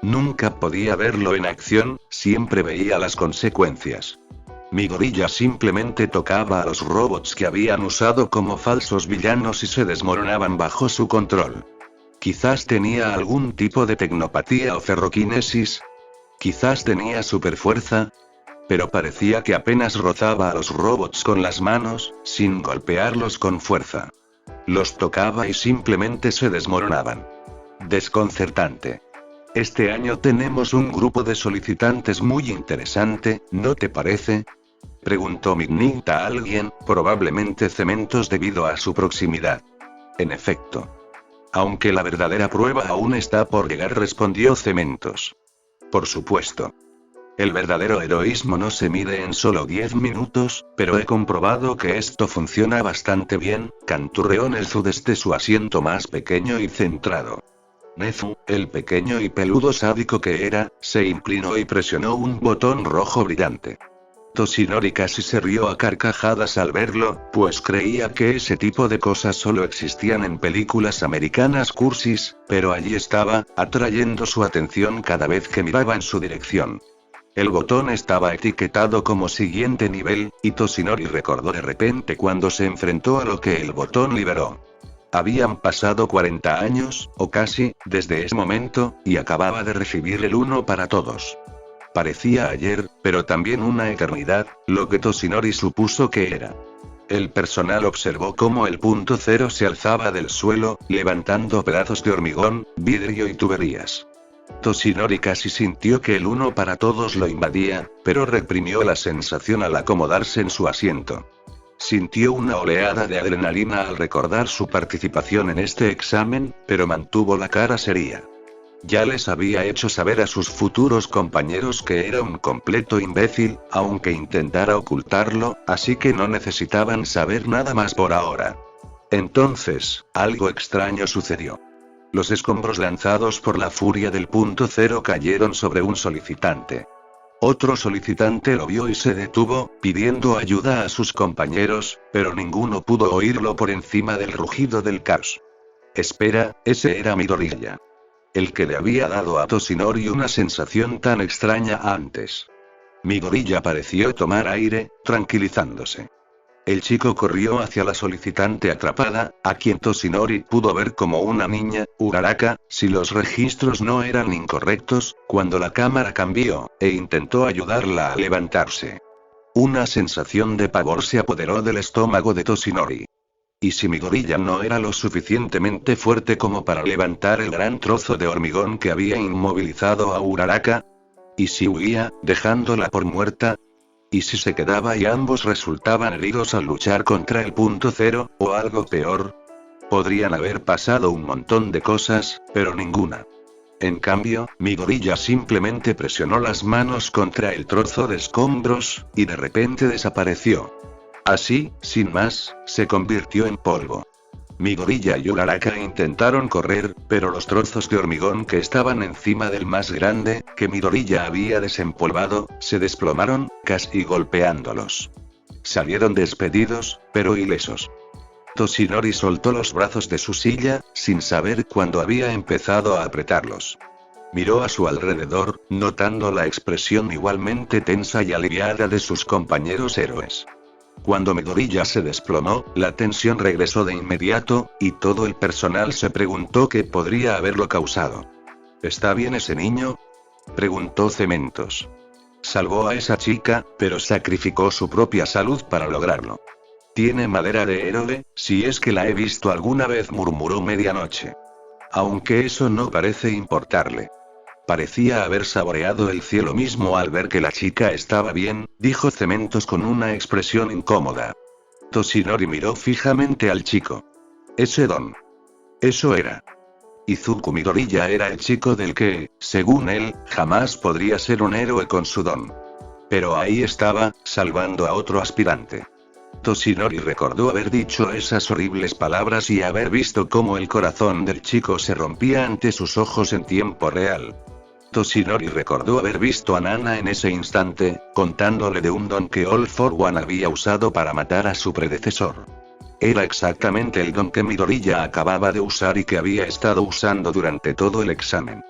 Nunca podía verlo en acción, siempre veía las consecuencias. Midoriya simplemente tocaba a los robots que habían usado como falsos villanos y se desmoronaban bajo su control. Quizás tenía algún tipo de tecnopatía o ferroquinesis. Quizás tenía superfuerza. Pero parecía que apenas rozaba a los robots con las manos, sin golpearlos con fuerza. Los tocaba y simplemente se desmoronaban. Desconcertante. Este año tenemos un grupo de solicitantes muy interesante, ¿no te parece?, preguntó Midnight a alguien, probablemente Cementos debido a su proximidad. En efecto. Aunque la verdadera prueba aún está por llegar, respondió Cementos. Por supuesto. El verdadero heroísmo no se mide en solo 10 minutos, pero he comprobado que esto funciona bastante bien, canturreó Nezu desde su asiento más pequeño y centrado. Nezu, el pequeño y peludo sádico que era, se inclinó y presionó un botón rojo brillante. Toshinori casi se rió a carcajadas al verlo, pues creía que ese tipo de cosas solo existían en películas americanas cursis, pero allí estaba, atrayendo su atención cada vez que miraba en su dirección. El botón estaba etiquetado como siguiente nivel, y Toshinori recordó de repente cuando se enfrentó a lo que el botón liberó. Habían pasado 40 años, o casi, desde ese momento, y acababa de recibir el uno para todos. Parecía ayer, pero también una eternidad, lo que Toshinori supuso que era. El personal observó cómo el punto cero se alzaba del suelo, levantando pedazos de hormigón, vidrio y tuberías. Toshinori casi sintió que el uno para todos lo invadía, pero reprimió la sensación al acomodarse en su asiento. Sintió una oleada de adrenalina al recordar su participación en este examen, pero mantuvo la cara seria. Ya les había hecho saber a sus futuros compañeros que era un completo imbécil, aunque intentara ocultarlo, así que no necesitaban saber nada más por ahora. Entonces, algo extraño sucedió. Los escombros lanzados por la furia del punto cero cayeron sobre un solicitante. Otro solicitante lo vio y se detuvo, pidiendo ayuda a sus compañeros, pero ninguno pudo oírlo por encima del rugido del caos. Espera, ese era Midoriya. El que le había dado a Toshinori una sensación tan extraña antes. Midoriya pareció tomar aire, tranquilizándose. El chico corrió hacia la solicitante atrapada, a quien Toshinori pudo ver como una niña, Uraraka, si los registros no eran incorrectos, cuando la cámara cambió, e intentó ayudarla a levantarse. Una sensación de pavor se apoderó del estómago de Toshinori. ¿Y si Midoriya no era lo suficientemente fuerte como para levantar el gran trozo de hormigón que había inmovilizado a Uraraka? ¿Y si huía, dejándola por muerta? ¿Y si se quedaba y ambos resultaban heridos al luchar contra el punto cero, o algo peor? Podrían haber pasado un montón de cosas, pero ninguna. En cambio, Midoriya simplemente presionó las manos contra el trozo de escombros, y de repente desapareció. Así, sin más, se convirtió en polvo. Midoriya y Uraraka intentaron correr, pero los trozos de hormigón que estaban encima del más grande, que Midoriya había desempolvado, se desplomaron, casi golpeándolos. Salieron despedidos, pero ilesos. Toshinori soltó los brazos de su silla, sin saber cuándo había empezado a apretarlos. Miró a su alrededor, notando la expresión igualmente tensa y aliviada de sus compañeros héroes. Cuando Midoriya se desplomó, la tensión regresó de inmediato, y todo el personal se preguntó qué podría haberlo causado. ¿Está bien ese niño?, preguntó Cementos. Salvó a esa chica, pero sacrificó su propia salud para lograrlo. Tiene madera de héroe, si es que la he visto alguna vez, murmuró Medianoche. Aunque eso no parece importarle. Parecía haber saboreado el cielo mismo al ver que la chica estaba bien, dijo Cementos con una expresión incómoda. Toshinori miró fijamente al chico. Ese don. Eso era. Izuku Midoriya era el chico del que, según él, jamás podría ser un héroe con su don. Pero ahí estaba, salvando a otro aspirante. Toshinori recordó haber dicho esas horribles palabras y haber visto cómo el corazón del chico se rompía ante sus ojos en tiempo real. Toshinori recordó haber visto a Nana en ese instante, contándole de un don que All for One había usado para matar a su predecesor. Era exactamente el don que Midoriya acababa de usar y que había estado usando durante todo el examen.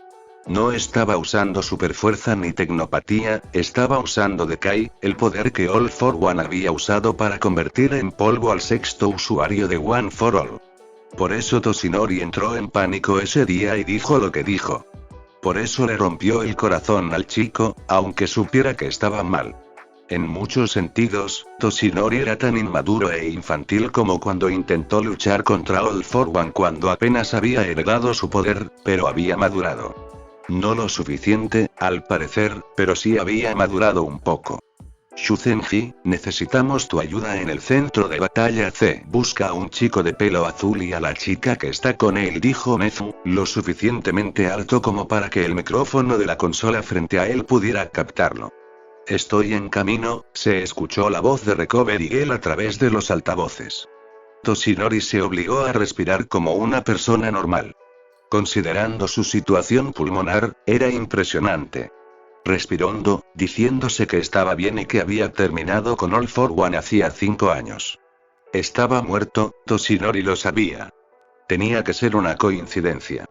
No estaba usando superfuerza ni tecnopatía, estaba usando Decay, el poder que All for One había usado para convertir en polvo al sexto usuario de One for All. Por eso Toshinori entró en pánico ese día y dijo lo que dijo. Por eso le rompió el corazón al chico, aunque supiera que estaba mal. En muchos sentidos, Toshinori era tan inmaduro e infantil como cuando intentó luchar contra All for One cuando apenas había heredado su poder, pero había madurado. No lo suficiente, al parecer, pero sí había madurado un poco. Shuzenji, necesitamos tu ayuda en el centro de batalla C. Busca a un chico de pelo azul y a la chica que está con él, dijo Nezu, lo suficientemente alto como para que el micrófono de la consola frente a él pudiera captarlo. Estoy en camino, se escuchó la voz de Recovery Girl a través de los altavoces. Toshinori se obligó a respirar como una persona normal. Considerando su situación pulmonar, era impresionante. Respiró hondo, diciéndose que estaba bien y que había terminado con All for One hacía 5 años. Estaba muerto, Toshinori lo sabía. Tenía que ser una coincidencia.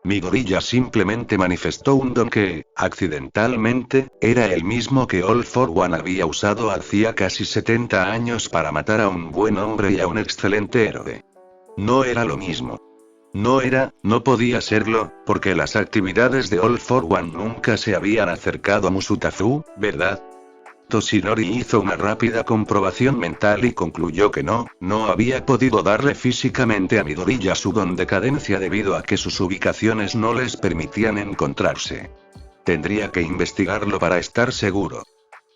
Midoriya simplemente manifestó un don que, accidentalmente, era el mismo que All for One había usado hacía casi 70 años para matar a un buen hombre y a un excelente héroe. No era lo mismo. No podía serlo, porque las actividades de All for One nunca se habían acercado a Musutazu, ¿verdad? Toshinori hizo una rápida comprobación mental y concluyó que no había podido darle físicamente a Midoriya su don de cadencia debido a que sus ubicaciones no les permitían encontrarse. Tendría que investigarlo para estar seguro.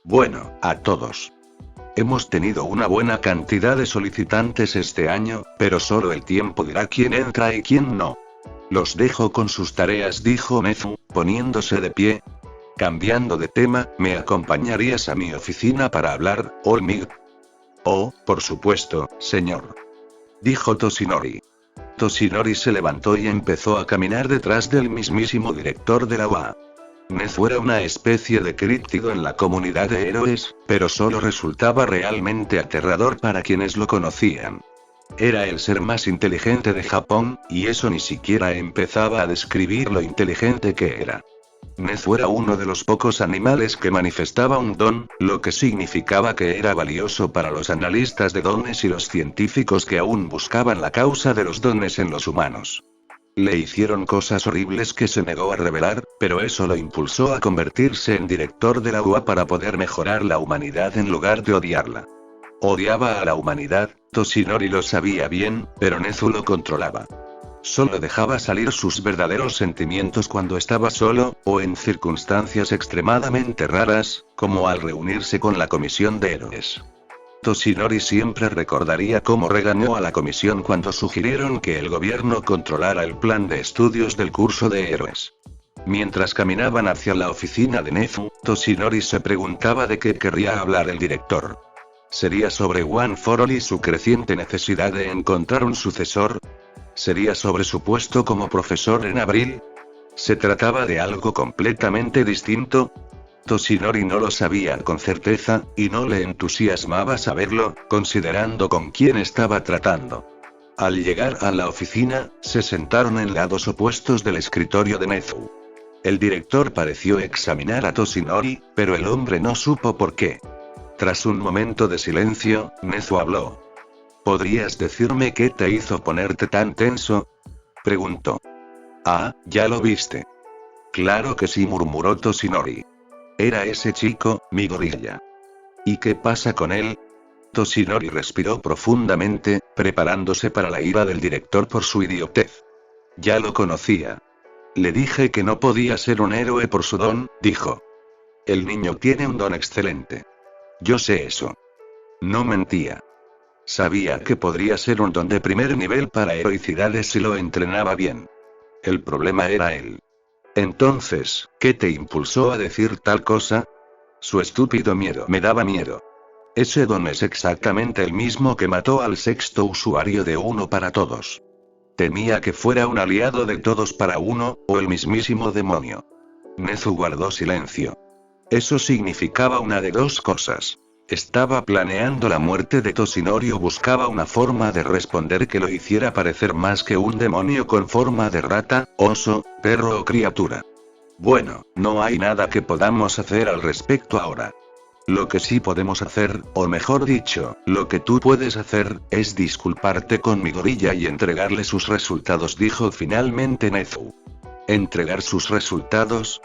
Bueno, a todos. Hemos tenido una buena cantidad de solicitantes este año, pero solo el tiempo dirá quién entra y quién no. Los dejo con sus tareas, dijo Nezu, poniéndose de pie. Cambiando de tema, ¿me acompañarías a mi oficina para hablar, All Might? Oh, por supuesto, señor. Dijo Toshinori. Toshinori se levantó y empezó a caminar detrás del mismísimo director de la UA. Nezu era una especie de críptido en la comunidad de héroes, pero solo resultaba realmente aterrador para quienes lo conocían. Era el ser más inteligente de Japón, y eso ni siquiera empezaba a describir lo inteligente que era. Nezu era uno de los pocos animales que manifestaba un don, lo que significaba que era valioso para los analistas de dones y los científicos que aún buscaban la causa de los dones en los humanos. Le hicieron cosas horribles que se negó a revelar, pero eso lo impulsó a convertirse en director de la UA para poder mejorar la humanidad en lugar de odiarla. Odiaba a la humanidad, Toshinori lo sabía bien, pero Nezu lo controlaba. Solo dejaba salir sus verdaderos sentimientos cuando estaba solo, o en circunstancias extremadamente raras, como al reunirse con la comisión de héroes. Toshinori siempre recordaría cómo regañó a la comisión cuando sugirieron que el gobierno controlara el plan de estudios del curso de héroes. Mientras caminaban hacia la oficina de Nezu, Toshinori se preguntaba de qué querría hablar el director. ¿Sería sobre One for All y su creciente necesidad de encontrar un sucesor? ¿Sería sobre su puesto como profesor en abril? ¿Se trataba de algo completamente distinto? Toshinori no lo sabía con certeza, y no le entusiasmaba saberlo, considerando con quién estaba tratando. Al llegar a la oficina, se sentaron en lados opuestos del escritorio de Nezu. El director pareció examinar a Toshinori, pero el hombre no supo por qué. Tras un momento de silencio, Nezu habló. ¿Podrías decirme qué te hizo ponerte tan tenso? Preguntó. Ah, ya lo viste. Claro que sí, murmuró Toshinori. Era ese chico, Midoriya. ¿Y qué pasa con él? Toshinori respiró profundamente, preparándose para la ira del director por su idiotez. Ya lo conocía. Le dije que no podía ser un héroe por su don, dijo. El niño tiene un don excelente. Yo sé eso. No mentía. Sabía que podría ser un don de primer nivel para heroicidades si lo entrenaba bien. El problema era él. Entonces, ¿qué te impulsó a decir tal cosa? Su estúpido miedo me daba miedo. Ese don es exactamente el mismo que mató al sexto usuario de Uno para Todos. Temía que fuera un aliado de Todos para Uno, o el mismísimo demonio. Nezu guardó silencio. Eso significaba una de dos cosas. Estaba planeando la muerte de Toshinori o buscaba una forma de responder que lo hiciera parecer más que un demonio con forma de rata, oso, perro o criatura. Bueno, no hay nada que podamos hacer al respecto ahora. Lo que sí podemos hacer, o mejor dicho, lo que tú puedes hacer, es disculparte con Midoriya y entregarle sus resultados, dijo finalmente Nezu. ¿Entregar sus resultados?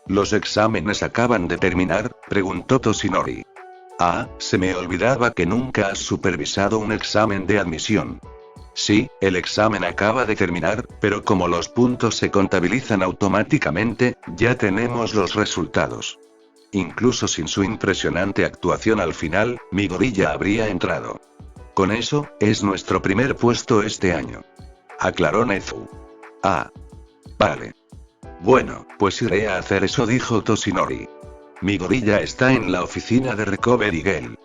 ¿Los exámenes acaban de terminar?, preguntó Toshinori. Ah, se me olvidaba que nunca has supervisado un examen de admisión. Sí, el examen acaba de terminar, pero como los puntos se contabilizan automáticamente, ya tenemos los resultados. Incluso sin su impresionante actuación al final, Midoriya habría entrado. Con eso, es nuestro primer puesto este año. Aclaró Nezu. Ah. Vale. Bueno, pues iré a hacer eso, dijo Toshinori. Midoriya está en la oficina de Recovery Girl.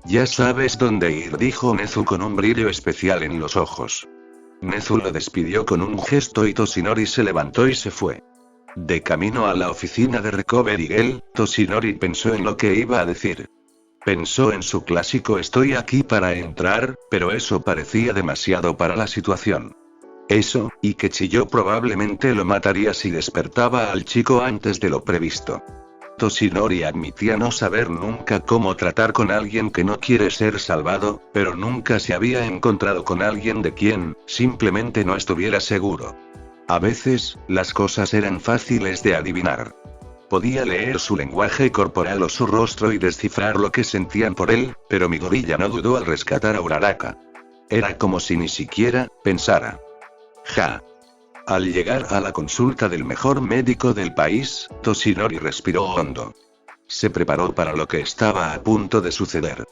Ya sabes dónde ir, dijo Nezu con un brillo especial en los ojos. Nezu lo despidió con un gesto y Toshinori se levantó y se fue. De camino a la oficina de Recovery Girl, Toshinori pensó en lo que iba a decir. Pensó en su clásico "estoy aquí para entrar", pero eso parecía demasiado para la situación. Eso, y que Chiyo probablemente lo mataría si despertaba al chico antes de lo previsto. Toshinori admitía no saber nunca cómo tratar con alguien que no quiere ser salvado, pero nunca se había encontrado con alguien de quien, simplemente no estuviera seguro. A veces, las cosas eran fáciles de adivinar. Podía leer su lenguaje corporal o su rostro y descifrar lo que sentían por él, pero Midoriya no dudó al rescatar a Uraraka. Era como si ni siquiera pensara. Ja. Al llegar a la consulta del mejor médico del país, Toshinori respiró hondo. Se preparó para lo que estaba a punto de suceder.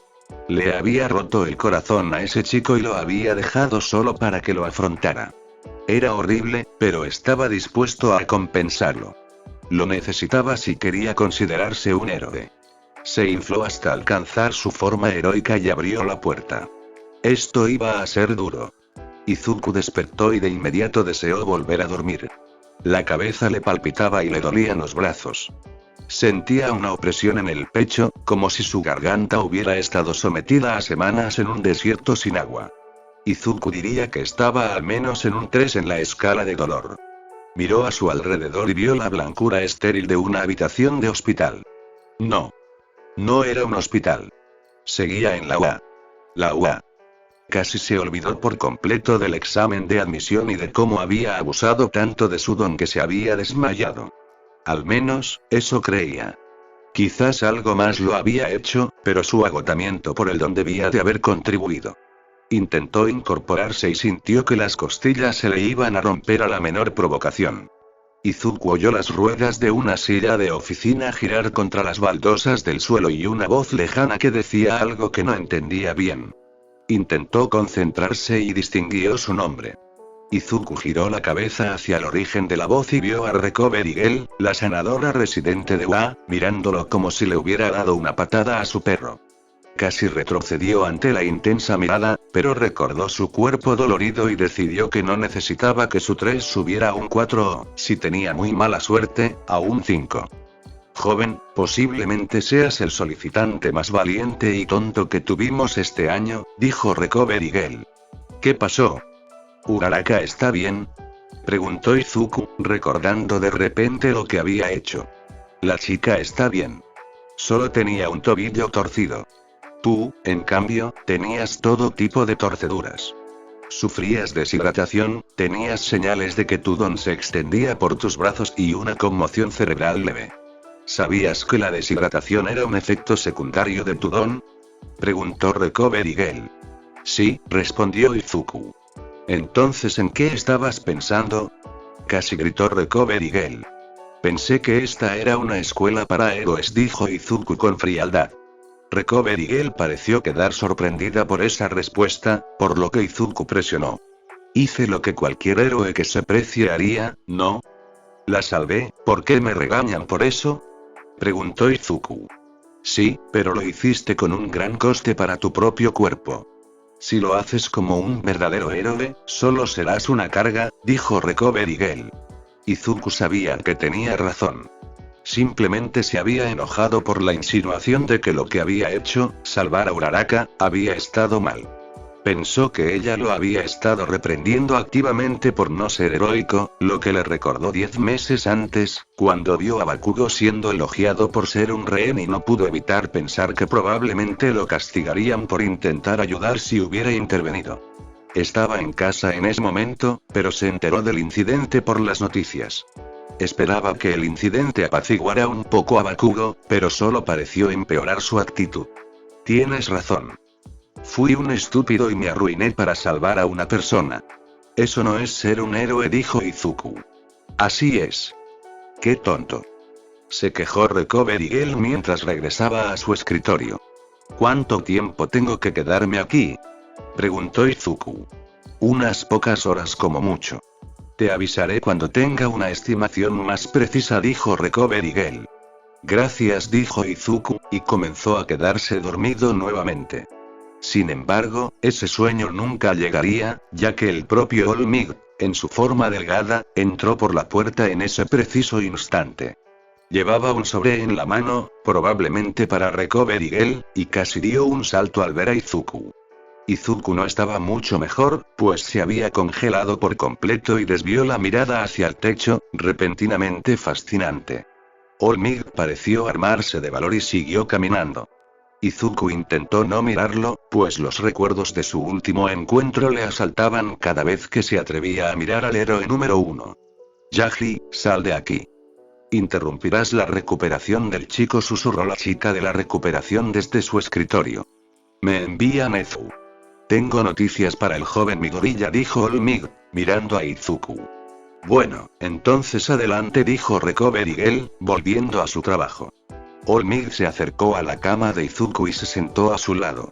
Le había roto el corazón a ese chico y lo había dejado solo para que lo afrontara. Era horrible, pero estaba dispuesto a compensarlo. Lo necesitaba si quería considerarse un héroe. Se infló hasta alcanzar su forma heroica y abrió la puerta. Esto iba a ser duro. Izuku despertó y de inmediato deseó volver a dormir. La cabeza le palpitaba y le dolían los brazos. Sentía una opresión en el pecho, como si su garganta hubiera estado sometida a semanas en un desierto sin agua. Izuku diría que estaba al menos en un 3 en la escala de dolor. Miró a su alrededor y vio la blancura estéril de una habitación de hospital. No. No era un hospital. Seguía en la UA. La UA. Casi se olvidó por completo del examen de admisión y de cómo había abusado tanto de su don que se había desmayado. Al menos, eso creía. Quizás algo más lo había hecho, pero su agotamiento por el don debía de haber contribuido. Intentó incorporarse y sintió que las costillas se le iban a romper a la menor provocación. Izuku oyó las ruedas de una silla de oficina girar contra las baldosas del suelo y una voz lejana que decía algo que no entendía bien. Intentó concentrarse y distinguió su nombre. Izuku giró la cabeza hacia el origen de la voz y vio a Recovery Girl, la sanadora residente de UA, mirándolo como si le hubiera dado una patada a su perro. Casi retrocedió ante la intensa mirada, pero recordó su cuerpo dolorido y decidió que no necesitaba que su 3 subiera a un 4 o, si tenía muy mala suerte, a un 5. Joven, posiblemente seas el solicitante más valiente y tonto que tuvimos este año, dijo Recovery Girl. ¿Qué pasó? ¿Uraraka está bien?, preguntó Izuku, recordando de repente lo que había hecho. La chica está bien. Solo tenía un tobillo torcido. Tú, en cambio, tenías todo tipo de torceduras. Sufrías deshidratación, tenías señales de que tu don se extendía por tus brazos y una conmoción cerebral leve. ¿Sabías que la deshidratación era un efecto secundario de tu don?, preguntó Recovery Girl. Sí, respondió Izuku. Entonces, ¿en qué estabas pensando?, casi gritó Recovery Girl. Pensé que esta era una escuela para héroes, dijo Izuku con frialdad. Recovery Girl pareció quedar sorprendida por esa respuesta, por lo que Izuku presionó. Hice lo que cualquier héroe que se precie haría, ¿no? La salvé, ¿por qué me regañan por eso?, preguntó Izuku. Sí, pero lo hiciste con un gran coste para tu propio cuerpo. Si lo haces como un verdadero héroe, solo serás una carga, dijo Recovery Girl. Izuku sabía que tenía razón. Simplemente se había enojado por la insinuación de que lo que había hecho, salvar a Uraraka, había estado mal. Pensó que ella lo había estado reprendiendo activamente por no ser heroico, lo que le recordó 10 meses antes, cuando vio a Bakugo siendo elogiado por ser un rehén y no pudo evitar pensar que probablemente lo castigarían por intentar ayudar si hubiera intervenido. Estaba en casa en ese momento, pero se enteró del incidente por las noticias. Esperaba que el incidente apaciguara un poco a Bakugo, pero solo pareció empeorar su actitud. Tienes razón. Fui un estúpido y me arruiné para salvar a una persona. Eso no es ser un héroe, dijo Izuku. Así es. Qué tonto. Se quejó Recovery Girl mientras regresaba a su escritorio. ¿Cuánto tiempo tengo que quedarme aquí?, preguntó Izuku. Unas pocas horas como mucho. Te avisaré cuando tenga una estimación más precisa, dijo Recovery Girl. Gracias, dijo Izuku, y comenzó a quedarse dormido nuevamente. Sin embargo, ese sueño nunca llegaría, ya que el propio All Might, en su forma delgada, entró por la puerta en ese preciso instante. Llevaba un sobre en la mano, probablemente para Recovery Girl, y casi dio un salto al ver a Izuku. Izuku no estaba mucho mejor, pues se había congelado por completo y desvió la mirada hacia el techo, repentinamente fascinante. All Might pareció armarse de valor y siguió caminando. Izuku intentó no mirarlo, pues los recuerdos de su último encuentro le asaltaban cada vez que se atrevía a mirar al héroe número 1. Yagi, sal de aquí. Interrumpirás la recuperación del chico, susurró la chica de la recuperación desde su escritorio. Me envía Nezu. Tengo noticias para el joven Midoriya, dijo All Might, mirando a Izuku. Bueno, entonces adelante, dijo Recovery Girl, volviendo a su trabajo. All Might se acercó a la cama de Izuku y se sentó a su lado.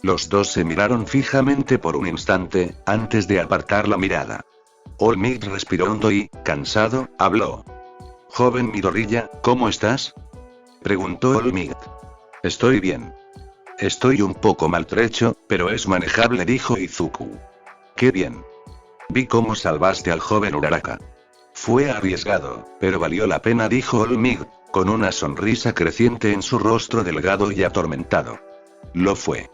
Los dos se miraron fijamente por un instante, antes de apartar la mirada. All Might respiró hondo y, cansado, habló. Joven Midoriya, ¿cómo estás? Preguntó All Might. Estoy bien. Estoy un poco maltrecho, pero es manejable, dijo Izuku. Qué bien. Vi cómo salvaste al joven Uraraka. Fue arriesgado, pero valió la pena, dijo All Might, con una sonrisa creciente en su rostro delgado y atormentado. Lo fue.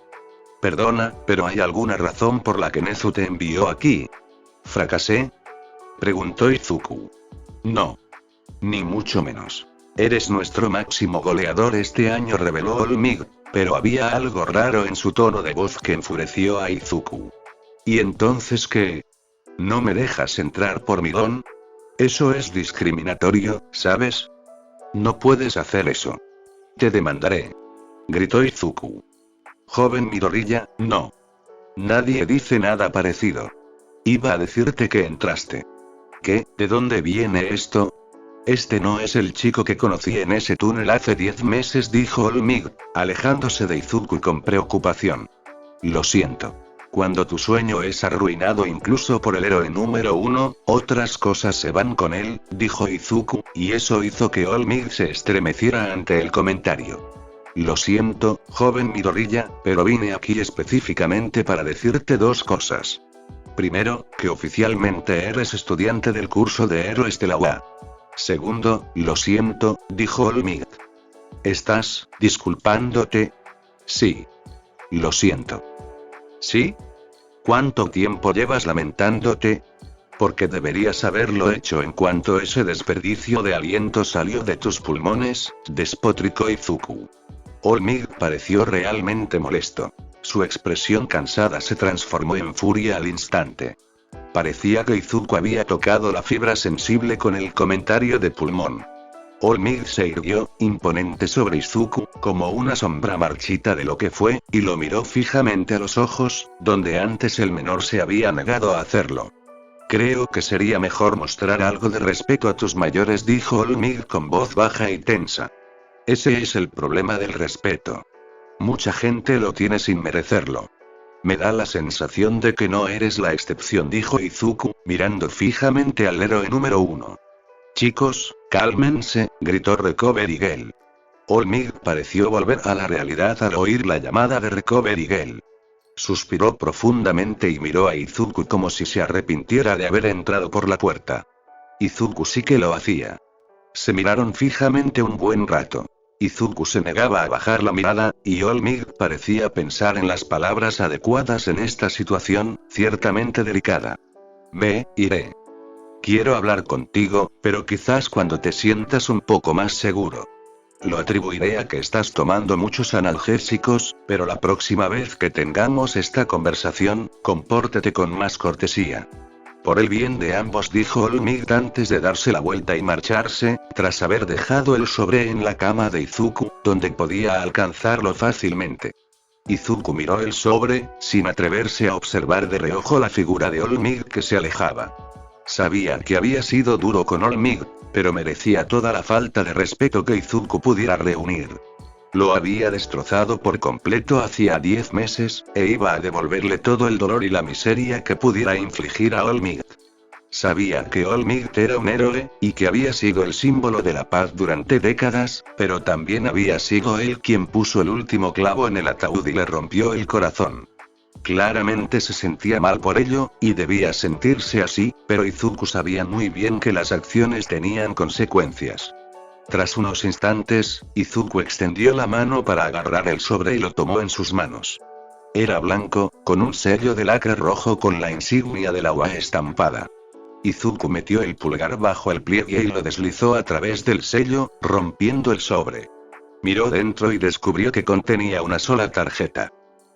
Perdona, pero ¿hay alguna razón por la que Nezu te envió aquí? ¿Fracasé? Preguntó Izuku. No. Ni mucho menos. Eres nuestro máximo goleador este año, reveló All Might, pero había algo raro en su tono de voz que enfureció a Izuku. ¿Y entonces qué? ¿No me dejas entrar por mi don? Eso es discriminatorio, ¿sabes? No puedes hacer eso. Te demandaré. Gritó Izuku. Joven Midoriya, no. Nadie dice nada parecido. Iba a decirte que entraste. ¿Qué? ¿De dónde viene esto? Este no es el chico que conocí en ese túnel hace 10 meses, dijo All Might, alejándose de Izuku con preocupación. Lo siento. Cuando tu sueño es arruinado incluso por el héroe número 1, otras cosas se van con él, dijo Izuku, y eso hizo que All Might se estremeciera ante el comentario. Lo siento, joven Midoriya, pero vine aquí específicamente para decirte dos cosas. Primero, que oficialmente eres estudiante del curso de héroes de la UA. Segundo, lo siento, dijo All Might. ¿Estás disculpándote? Sí. Lo siento. ¿Sí? ¿Cuánto tiempo llevas lamentándote? Porque deberías haberlo hecho en cuanto ese desperdicio de aliento salió de tus pulmones, despotricó Izuku. All Might pareció realmente molesto. Su expresión cansada se transformó en furia al instante. Parecía que Izuku había tocado la fibra sensible con el comentario de pulmón. All Might se irguió, imponente sobre Izuku, como una sombra marchita de lo que fue, y lo miró fijamente a los ojos, donde antes el menor se había negado a hacerlo. Creo que sería mejor mostrar algo de respeto a tus mayores, dijo All Might con voz baja y tensa. Ese es el problema del respeto. Mucha gente lo tiene sin merecerlo. Me da la sensación de que no eres la excepción, dijo Izuku, mirando fijamente al héroe número 1. Chicos, cálmense, gritó Recovery Girl. All Might pareció volver a la realidad al oír la llamada de Recovery Girl. Suspiró profundamente y miró a Izuku como si se arrepintiera de haber entrado por la puerta. Izuku sí que lo hacía. Se miraron fijamente un buen rato. Izuku se negaba a bajar la mirada, y All Might parecía pensar en las palabras adecuadas en esta situación, ciertamente delicada. Me iré. Quiero hablar contigo, pero quizás cuando te sientas un poco más seguro. Lo atribuiré a que estás tomando muchos analgésicos, pero la próxima vez que tengamos esta conversación, compórtate con más cortesía. Por el bien de ambos, dijo All Might antes de darse la vuelta y marcharse, tras haber dejado el sobre en la cama de Izuku, donde podía alcanzarlo fácilmente. Izuku miró el sobre, sin atreverse a observar de reojo la figura de All Might que se alejaba. Sabía que había sido duro con All Might, pero merecía toda la falta de respeto que Izuku pudiera reunir. Lo había destrozado por completo hacía 10 meses, e iba a devolverle todo el dolor y la miseria que pudiera infligir a All Might. Sabía que All Might era un héroe, y que había sido el símbolo de la paz durante décadas, pero también había sido él quien puso el último clavo en el ataúd y le rompió el corazón. Claramente se sentía mal por ello, y debía sentirse así, pero Izuku sabía muy bien que las acciones tenían consecuencias. Tras unos instantes, Izuku extendió la mano para agarrar el sobre y lo tomó en sus manos. Era blanco, con un sello de lacre rojo con la insignia de la UA estampada. Izuku metió el pulgar bajo el pliegue y lo deslizó a través del sello, rompiendo el sobre. Miró dentro y descubrió que contenía una sola tarjeta.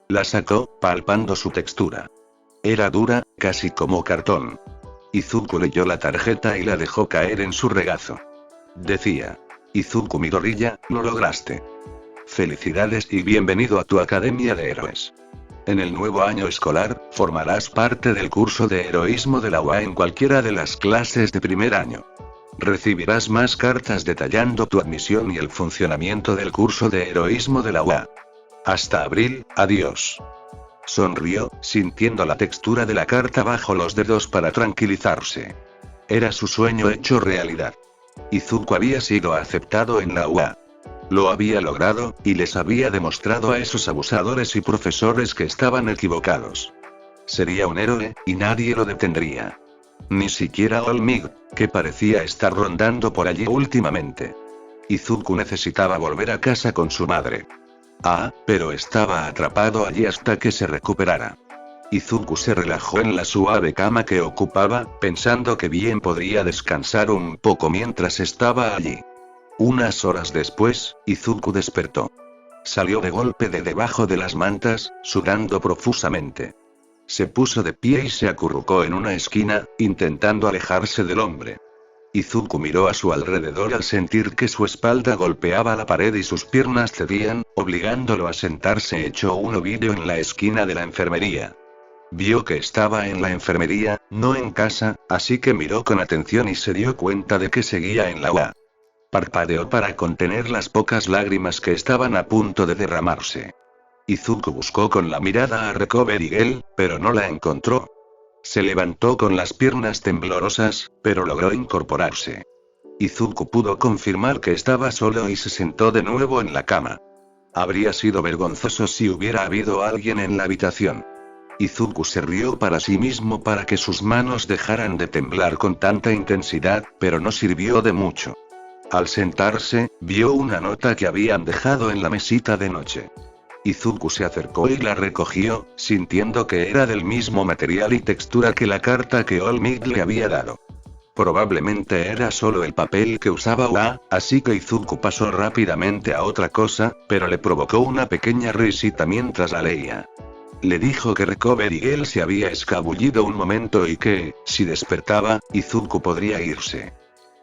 La sacó, palpando su textura. Era dura, casi como cartón. Izuku leyó la tarjeta y la dejó caer en su regazo. Decía: Izuku Midoriya, lo lograste. Felicidades y bienvenido a tu Academia de Héroes. En el nuevo año escolar, formarás parte del curso de heroísmo de la UA en cualquiera de las clases de primer año. Recibirás más cartas detallando tu admisión y el funcionamiento del curso de heroísmo de la UA. Hasta abril, adiós. Sonrió, sintiendo la textura de la carta bajo los dedos para tranquilizarse. Era su sueño hecho realidad. Izuku había sido aceptado en la UA. Lo había logrado, y les había demostrado a esos abusadores y profesores que estaban equivocados. Sería un héroe, y nadie lo detendría. Ni siquiera All Might, que parecía estar rondando por allí últimamente. Izuku necesitaba volver a casa con su madre. Pero estaba atrapado allí hasta que se recuperara. Izuku se relajó en la suave cama que ocupaba, pensando que bien podría descansar un poco mientras estaba allí. Unas horas después, Izuku despertó. Salió de golpe de debajo de las mantas, sudando profusamente. Se puso de pie y se acurrucó en una esquina, intentando alejarse del hombre. Izuku miró a su alrededor al sentir que su espalda golpeaba la pared y sus piernas cedían, obligándolo a sentarse hecho un ovillo en la esquina de la enfermería. Vio que estaba en la enfermería, no en casa, así que miró con atención y se dio cuenta de que seguía en la UA. Parpadeó para contener las pocas lágrimas que estaban a punto de derramarse. Izuku buscó con la mirada a Recovery Girl, pero no la encontró. Se levantó con las piernas temblorosas, pero logró incorporarse. Izuku pudo confirmar que estaba solo y se sentó de nuevo en la cama. Habría sido vergonzoso si hubiera habido alguien en la habitación. Izuku se rió para sí mismo para que sus manos dejaran de temblar con tanta intensidad, pero no sirvió de mucho. Al sentarse, vio una nota que habían dejado en la mesita de noche. Izuku se acercó y la recogió, sintiendo que era del mismo material y textura que la carta que All Might le había dado. Probablemente era solo el papel que usaba UA, así que Izuku pasó rápidamente a otra cosa, pero le provocó una pequeña risita mientras la leía. Le dijo que Recovery Girl se había escabullido un momento y que, si despertaba, Izuku podría irse.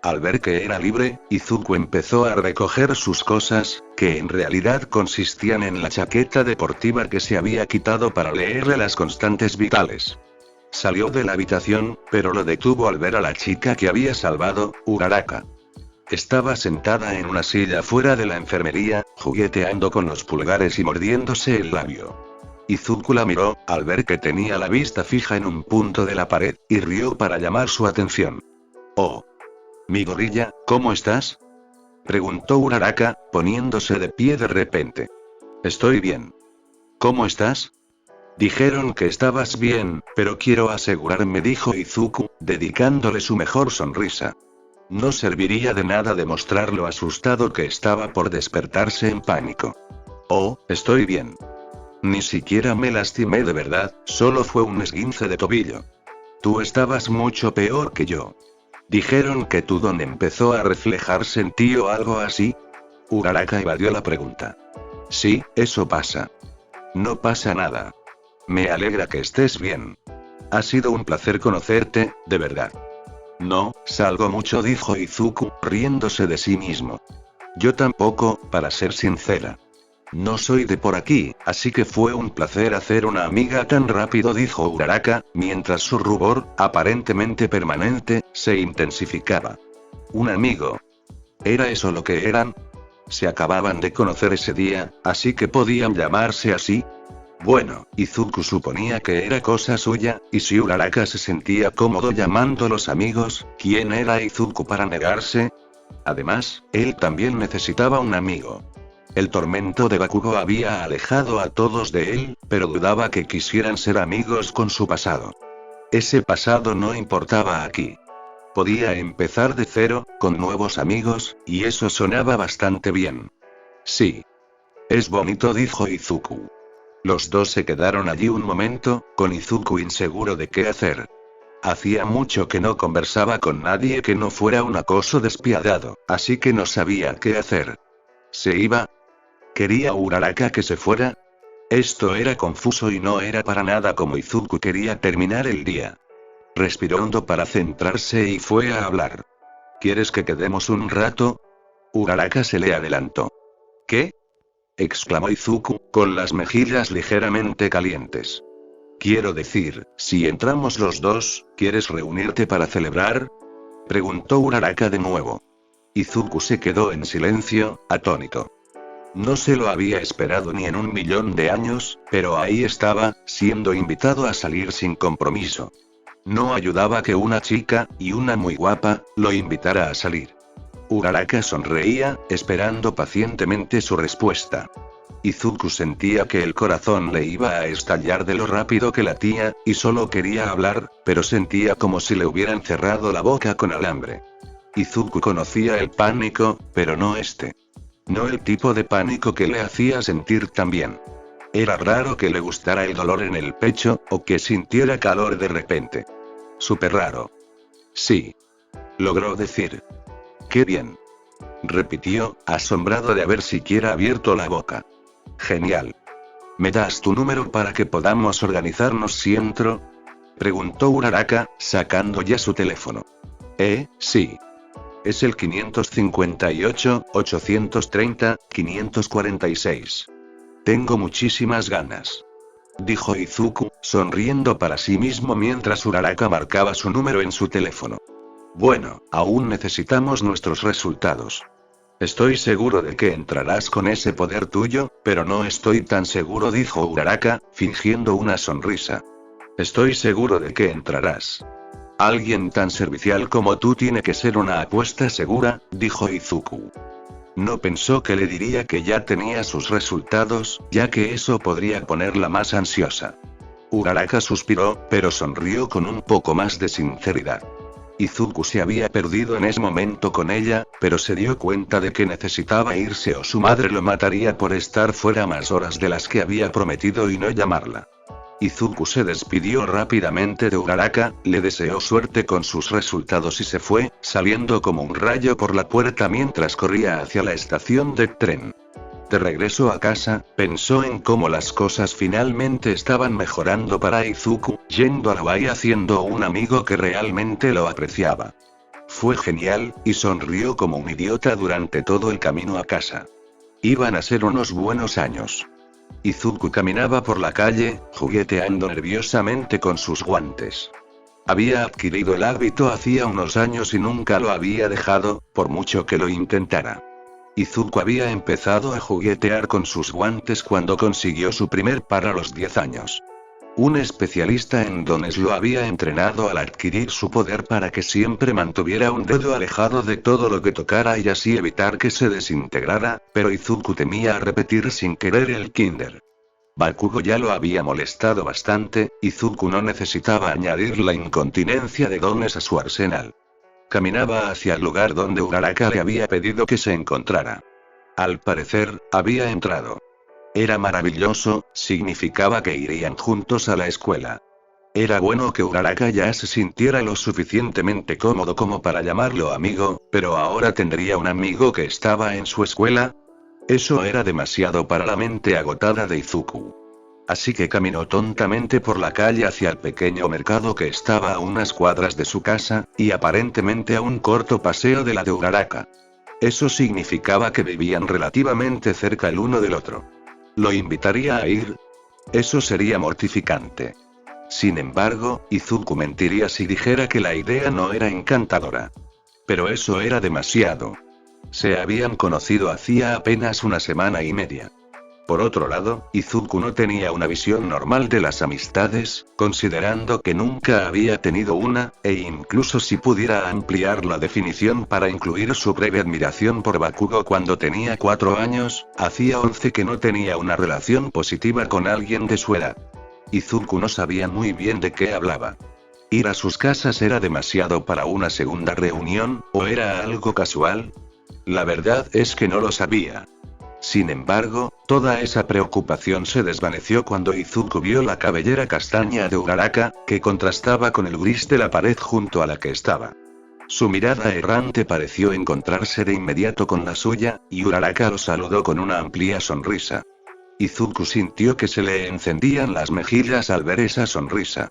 Al ver que era libre, Izuku empezó a recoger sus cosas, que en realidad consistían en la chaqueta deportiva que se había quitado para leerle las constantes vitales. Salió de la habitación, pero lo detuvo al ver a la chica que había salvado, Uraraka. Estaba sentada en una silla fuera de la enfermería, jugueteando con los pulgares y mordiéndose el labio. Izuku la miró, al ver que tenía la vista fija en un punto de la pared, y rió para llamar su atención. «Oh. Midoriya, ¿cómo estás?», preguntó Uraraka, poniéndose de pie de repente. «Estoy bien. ¿Cómo estás?». «Dijeron que estabas bien, pero quiero asegurarme», dijo Izuku, dedicándole su mejor sonrisa. No serviría de nada demostrar lo asustado que estaba por despertarse en pánico. «Oh, estoy bien. Ni siquiera me lastimé de verdad, solo fue un esguince de tobillo. Tú estabas mucho peor que yo. Dijeron que tu don empezó a reflejarse en ti o algo así». Uraraka evadió la pregunta. «Sí, eso pasa. No pasa nada. Me alegra que estés bien. Ha sido un placer conocerte, de verdad». «No, salgo mucho», dijo Izuku, riéndose de sí mismo. «Yo tampoco, para ser sincera. No soy de por aquí, así que fue un placer hacer una amiga tan rápido», dijo Uraraka, mientras su rubor, aparentemente permanente, se intensificaba. ¿Un amigo? ¿Era eso lo que eran? Se acababan de conocer ese día, así que podían llamarse así. Bueno, Izuku suponía que era cosa suya, y si Uraraka se sentía cómodo llamándolos amigos, ¿quién era Izuku para negarse? Además, él también necesitaba un amigo. El tormento de Bakugo había alejado a todos de él, pero dudaba que quisieran ser amigos con su pasado. Ese pasado no importaba aquí. Podía empezar de cero, con nuevos amigos, y eso sonaba bastante bien. Sí. Es bonito, dijo Izuku. Los dos se quedaron allí un momento, con Izuku inseguro de qué hacer. Hacía mucho que no conversaba con nadie que no fuera un acoso despiadado, así que no sabía qué hacer. ¿Se iba? ¿Quería Uraraka que se fuera? Esto era confuso y no era para nada como Izuku quería terminar el día. Respiró hondo para centrarse y fue a hablar. ¿Quieres que quedemos un rato? Uraraka se le adelantó. ¿Qué? Exclamó Izuku, con las mejillas ligeramente calientes. Quiero decir, si entramos los dos, ¿quieres reunirte para celebrar? Preguntó Uraraka de nuevo. Izuku se quedó en silencio, atónito. No se lo había esperado ni en 1.000.000 de años, pero ahí estaba, siendo invitado a salir sin compromiso. No ayudaba que una chica, y una muy guapa, lo invitara a salir. Uraraka sonreía, esperando pacientemente su respuesta. Izuku sentía que el corazón le iba a estallar de lo rápido que latía, y solo quería hablar, pero sentía como si le hubieran cerrado la boca con alambre. Izuku conocía el pánico, pero no este. No el tipo de pánico que le hacía sentir tan bien. Era raro que le gustara el dolor en el pecho, o que sintiera calor de repente. Súper raro. Sí. Logró decir. ¡Qué bien! Repitió, asombrado de haber siquiera abierto la boca. Genial. ¿Me das tu número para que podamos organizarnos si entro? Preguntó Uraraka, sacando ya su teléfono. Sí. Es el 558, 830, 546. Tengo muchísimas ganas. Dijo Izuku, sonriendo para sí mismo mientras Uraraka marcaba su número en su teléfono. Bueno, aún necesitamos nuestros resultados. Estoy seguro de que entrarás con ese poder tuyo, pero no estoy tan seguro, dijo Uraraka, fingiendo una sonrisa. Estoy seguro de que entrarás. Alguien tan servicial como tú tiene que ser una apuesta segura, dijo Izuku. No pensó que le diría que ya tenía sus resultados, ya que eso podría ponerla más ansiosa. Uraraka suspiró, pero sonrió con un poco más de sinceridad. Izuku se había perdido en ese momento con ella, pero se dio cuenta de que necesitaba irse o su madre lo mataría por estar fuera más horas de las que había prometido y no llamarla. Izuku se despidió rápidamente de Uraraka, le deseó suerte con sus resultados y se fue, saliendo como un rayo por la puerta mientras corría hacia la estación de tren. De regreso a casa, pensó en cómo las cosas finalmente estaban mejorando para Izuku, yendo a Hawaii haciendo un amigo que realmente lo apreciaba. Fue genial, y sonrió como un idiota durante todo el camino a casa. Iban a ser unos buenos años. Izuku caminaba por la calle, jugueteando nerviosamente con sus guantes. Había adquirido el hábito hacía unos años y nunca lo había dejado, por mucho que lo intentara. Izuku había empezado a juguetear con sus guantes cuando consiguió su primer par a los 10 años. Un especialista en dones lo había entrenado al adquirir su poder para que siempre mantuviera un dedo alejado de todo lo que tocara y así evitar que se desintegrara, pero Izuku temía repetir sin querer el kinder. Bakugo ya lo había molestado bastante, Izuku no necesitaba añadir la incontinencia de dones a su arsenal. Caminaba hacia el lugar donde Uraraka le había pedido que se encontrara. Al parecer, había entrado. Era maravilloso, significaba que irían juntos a la escuela. Era bueno que Uraraka ya se sintiera lo suficientemente cómodo como para llamarlo amigo, pero ahora tendría un amigo que estaba en su escuela. Eso era demasiado para la mente agotada de Izuku. Así que caminó tontamente por la calle hacia el pequeño mercado que estaba a unas cuadras de su casa, y aparentemente a un corto paseo de la de Uraraka. Eso significaba que vivían relativamente cerca el uno del otro. ¿Lo invitaría a ir? Eso sería mortificante. Sin embargo, Izuku mentiría si dijera que la idea no era encantadora. Pero eso era demasiado. Se habían conocido hacía apenas una semana y media. Por otro lado, Izuku no tenía una visión normal de las amistades, considerando que nunca había tenido una, e incluso si pudiera ampliar la definición para incluir su breve admiración por Bakugo cuando tenía 4 años, hacía 11 que no tenía una relación positiva con alguien de su edad. Izuku no sabía muy bien de qué hablaba. ¿Ir a sus casas era demasiado para una segunda reunión, o era algo casual? La verdad es que no lo sabía. Sin embargo, toda esa preocupación se desvaneció cuando Izuku vio la cabellera castaña de Uraraka, que contrastaba con el gris de la pared junto a la que estaba. Su mirada errante pareció encontrarse de inmediato con la suya, y Uraraka lo saludó con una amplia sonrisa. Izuku sintió que se le encendían las mejillas al ver esa sonrisa.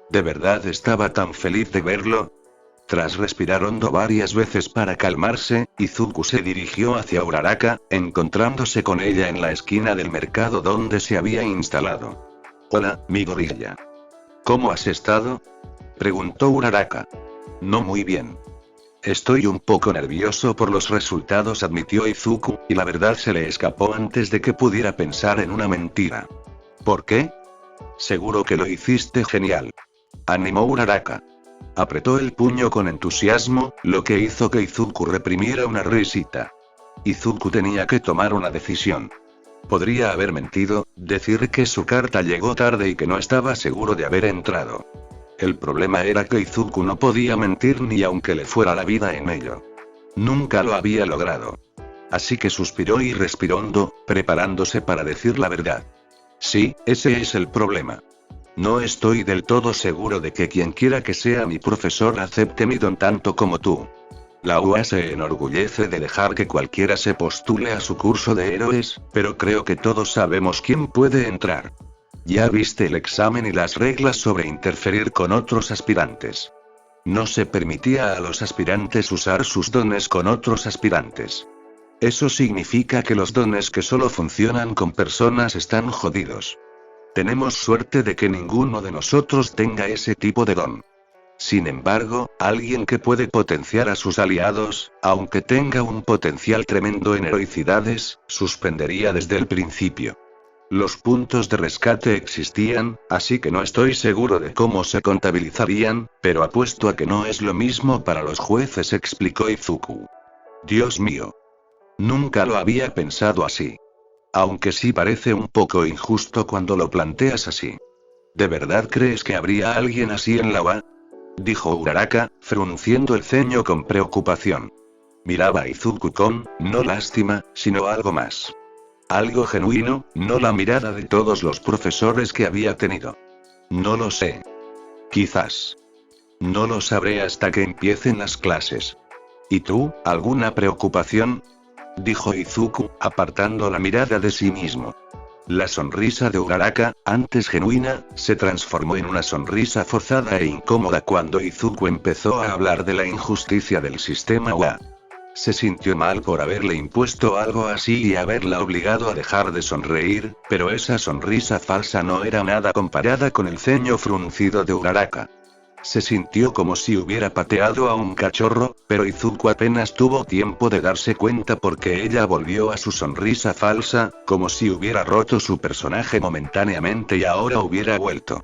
¿De verdad estaba tan feliz de verlo? Tras respirar hondo varias veces para calmarse, Izuku se dirigió hacia Uraraka, encontrándose con ella en la esquina del mercado donde se había instalado. «Hola, mi gorilla. ¿Cómo has estado?», preguntó Uraraka. «No muy bien. Estoy un poco nervioso por los resultados», admitió Izuku, y la verdad se le escapó antes de que pudiera pensar en una mentira. «¿Por qué?». «Seguro que lo hiciste genial», animó Uraraka. Apretó el puño con entusiasmo, lo que hizo que Izuku reprimiera una risita. Izuku tenía que tomar una decisión. Podría haber mentido, decir que su carta llegó tarde y que no estaba seguro de haber entrado. El problema era que Izuku no podía mentir ni aunque le fuera la vida en ello. Nunca lo había logrado. Así que suspiró y respiró hondo, preparándose para decir la verdad. Sí, ese es el problema. No estoy del todo seguro de que quienquiera que sea mi profesor acepte mi don tanto como tú. La UA se enorgullece de dejar que cualquiera se postule a su curso de héroes, pero creo que todos sabemos quién puede entrar. Ya viste el examen y las reglas sobre interferir con otros aspirantes. No se permitía a los aspirantes usar sus dones con otros aspirantes. Eso significa que los dones que solo funcionan con personas están jodidos. Tenemos suerte de que ninguno de nosotros tenga ese tipo de don. Sin embargo, alguien que puede potenciar a sus aliados, aunque tenga un potencial tremendo en heroicidades, suspendería desde el principio. Los puntos de rescate existían, así que no estoy seguro de cómo se contabilizarían, pero apuesto a que no es lo mismo para los jueces, explicó Izuku. Dios mío. Nunca lo había pensado así. Aunque sí parece un poco injusto cuando lo planteas así. ¿De verdad crees que habría alguien así en la UA?, dijo Uraraka, frunciendo el ceño con preocupación. Miraba a Izuku con, no lástima, sino algo más. Algo genuino, no la mirada de todos los profesores que había tenido. No lo sé. Quizás. No lo sabré hasta que empiecen las clases. ¿Y tú, alguna preocupación?, dijo Izuku, apartando la mirada de sí mismo. La sonrisa de Uraraka, antes genuina, se transformó en una sonrisa forzada e incómoda cuando Izuku empezó a hablar de la injusticia del sistema UA. Se sintió mal por haberle impuesto algo así y haberla obligado a dejar de sonreír, pero esa sonrisa falsa no era nada comparada con el ceño fruncido de Uraraka. Se sintió como si hubiera pateado a un cachorro, pero Izuku apenas tuvo tiempo de darse cuenta porque ella volvió a su sonrisa falsa, como si hubiera roto su personaje momentáneamente y ahora hubiera vuelto.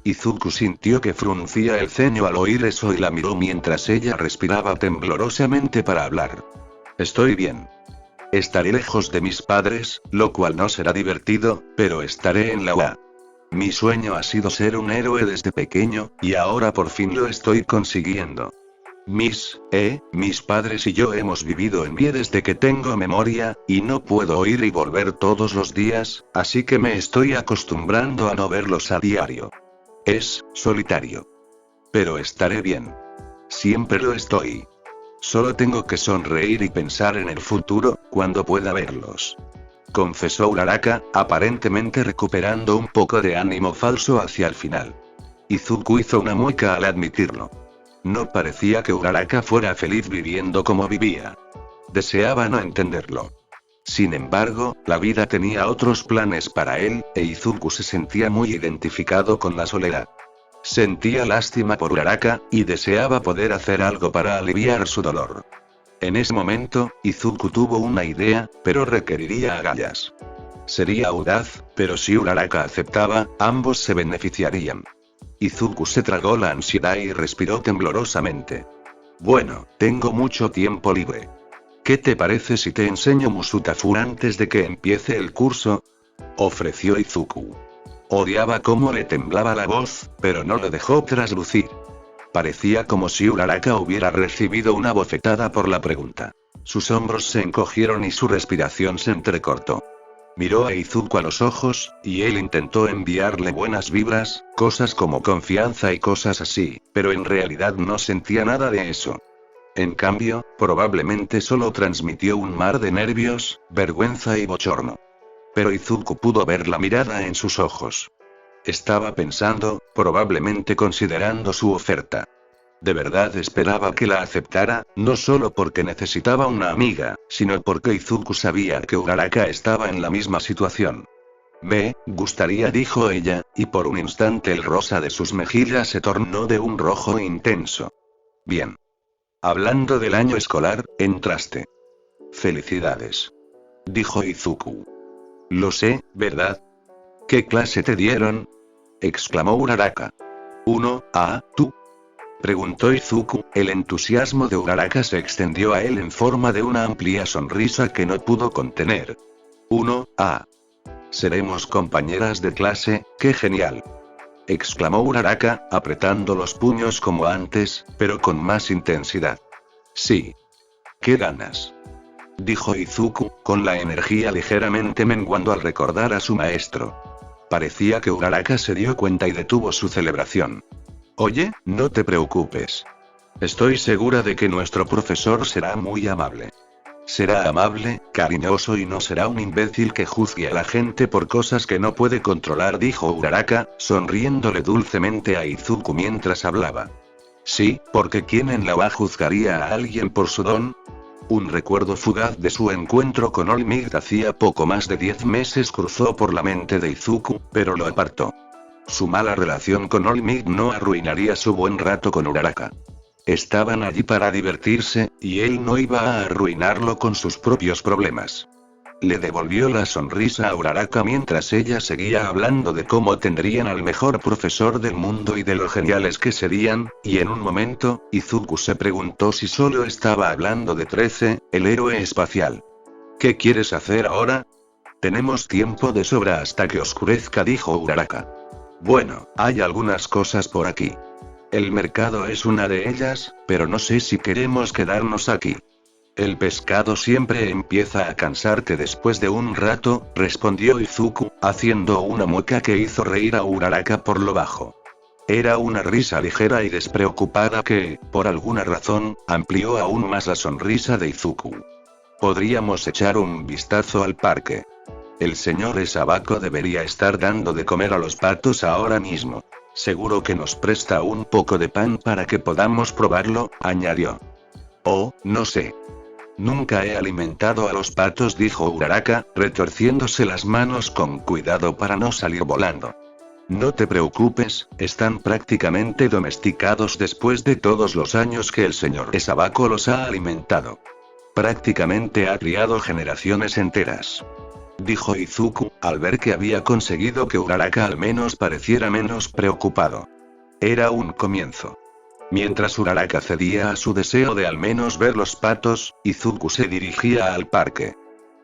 Izuku sintió que fruncía el ceño al oír eso y la miró mientras ella respiraba temblorosamente para hablar. Estoy bien. Estaré lejos de mis padres, lo cual no será divertido, pero estaré en la UA. Mi sueño ha sido ser un héroe desde pequeño, y ahora por fin lo estoy consiguiendo. Mis padres y yo hemos vivido en pie desde que tengo memoria, y no puedo ir y volver todos los días, así que me estoy acostumbrando a no verlos a diario. Es solitario. Pero estaré bien. Siempre lo estoy. Solo tengo que sonreír y pensar en el futuro, cuando pueda verlos. Confesó Uraraka, aparentemente recuperando un poco de ánimo falso hacia el final. Izuku hizo una mueca al admitirlo. No parecía que Uraraka fuera feliz viviendo como vivía. Deseaba no entenderlo. Sin embargo, la vida tenía otros planes para él, e Izuku se sentía muy identificado con la soledad. Sentía lástima por Uraraka, y deseaba poder hacer algo para aliviar su dolor. En ese momento, Izuku tuvo una idea, pero requeriría agallas. Sería audaz, pero si Uraraka aceptaba, ambos se beneficiarían. Izuku se tragó la ansiedad y respiró temblorosamente. Bueno, tengo mucho tiempo libre. ¿Qué te parece si te enseño Musutafu antes de que empiece el curso? Ofreció Izuku. Odiaba cómo le temblaba la voz, pero no lo dejó traslucir. Parecía como si Uraraka hubiera recibido una bofetada por la pregunta. Sus hombros se encogieron y su respiración se entrecortó. Miró a Izuku a los ojos, y él intentó enviarle buenas vibras, cosas como confianza y cosas así, pero en realidad no sentía nada de eso. En cambio, probablemente solo transmitió un mar de nervios, vergüenza y bochorno. Pero Izuku pudo ver la mirada en sus ojos. Estaba pensando, probablemente considerando su oferta. De verdad esperaba que la aceptara, no solo porque necesitaba una amiga, sino porque Izuku sabía que Uraraka estaba en la misma situación. Me gustaría, dijo ella, y por un instante el rosa de sus mejillas se tornó de un rojo intenso. Bien. Hablando del año escolar, entraste. Felicidades. Dijo Izuku. Lo sé, ¿verdad? ¿Qué clase te dieron? Exclamó Uraraka. ¿Tú? Preguntó Izuku. El entusiasmo de Uraraka se extendió a él en forma de una amplia sonrisa que no pudo contener. Seremos compañeras de clase, ¡qué genial! Exclamó Uraraka, apretando los puños como antes, pero con más intensidad. Sí. ¿Qué ganas? Dijo Izuku, con la energía ligeramente menguando al recordar a su maestro. Parecía que Uraraka se dio cuenta y detuvo su celebración. Oye, no te preocupes. Estoy segura de que nuestro profesor será muy amable. Será amable, cariñoso y no será un imbécil que juzgue a la gente por cosas que no puede controlar, dijo Uraraka, sonriéndole dulcemente a Izuku mientras hablaba. Sí, porque ¿quién en la UA juzgaría a alguien por su don? Un recuerdo fugaz de su encuentro con All Might hacía poco más de 10 meses cruzó por la mente de Izuku, pero lo apartó. Su mala relación con All Might no arruinaría su buen rato con Uraraka. Estaban allí para divertirse, y él no iba a arruinarlo con sus propios problemas. Le devolvió la sonrisa a Uraraka mientras ella seguía hablando de cómo tendrían al mejor profesor del mundo y de lo geniales que serían, y en un momento, Izuku se preguntó si solo estaba hablando de 13, el héroe espacial. ¿Qué quieres hacer ahora? Tenemos tiempo de sobra hasta que oscurezca, dijo Uraraka. Bueno, hay algunas cosas por aquí. El mercado es una de ellas, pero no sé si queremos quedarnos aquí. El pescado siempre empieza a cansarte después de un rato, respondió Izuku, haciendo una mueca que hizo reír a Uraraka por lo bajo. Era una risa ligera y despreocupada que, por alguna razón, amplió aún más la sonrisa de Izuku. Podríamos echar un vistazo al parque. El señor Sabako debería estar dando de comer a los patos ahora mismo. Seguro que nos presta un poco de pan para que podamos probarlo, añadió. Oh, no sé. Nunca he alimentado a los patos, dijo Uraraka, retorciéndose las manos con cuidado para no salir volando. No te preocupes, están prácticamente domesticados después de todos los años que el señor Sabako los ha alimentado. Prácticamente ha criado generaciones enteras. Dijo Izuku, al ver que había conseguido que Uraraka al menos pareciera menos preocupado. Era un comienzo. Mientras Uraraka cedía a su deseo de al menos ver los patos, Izuku se dirigía al parque.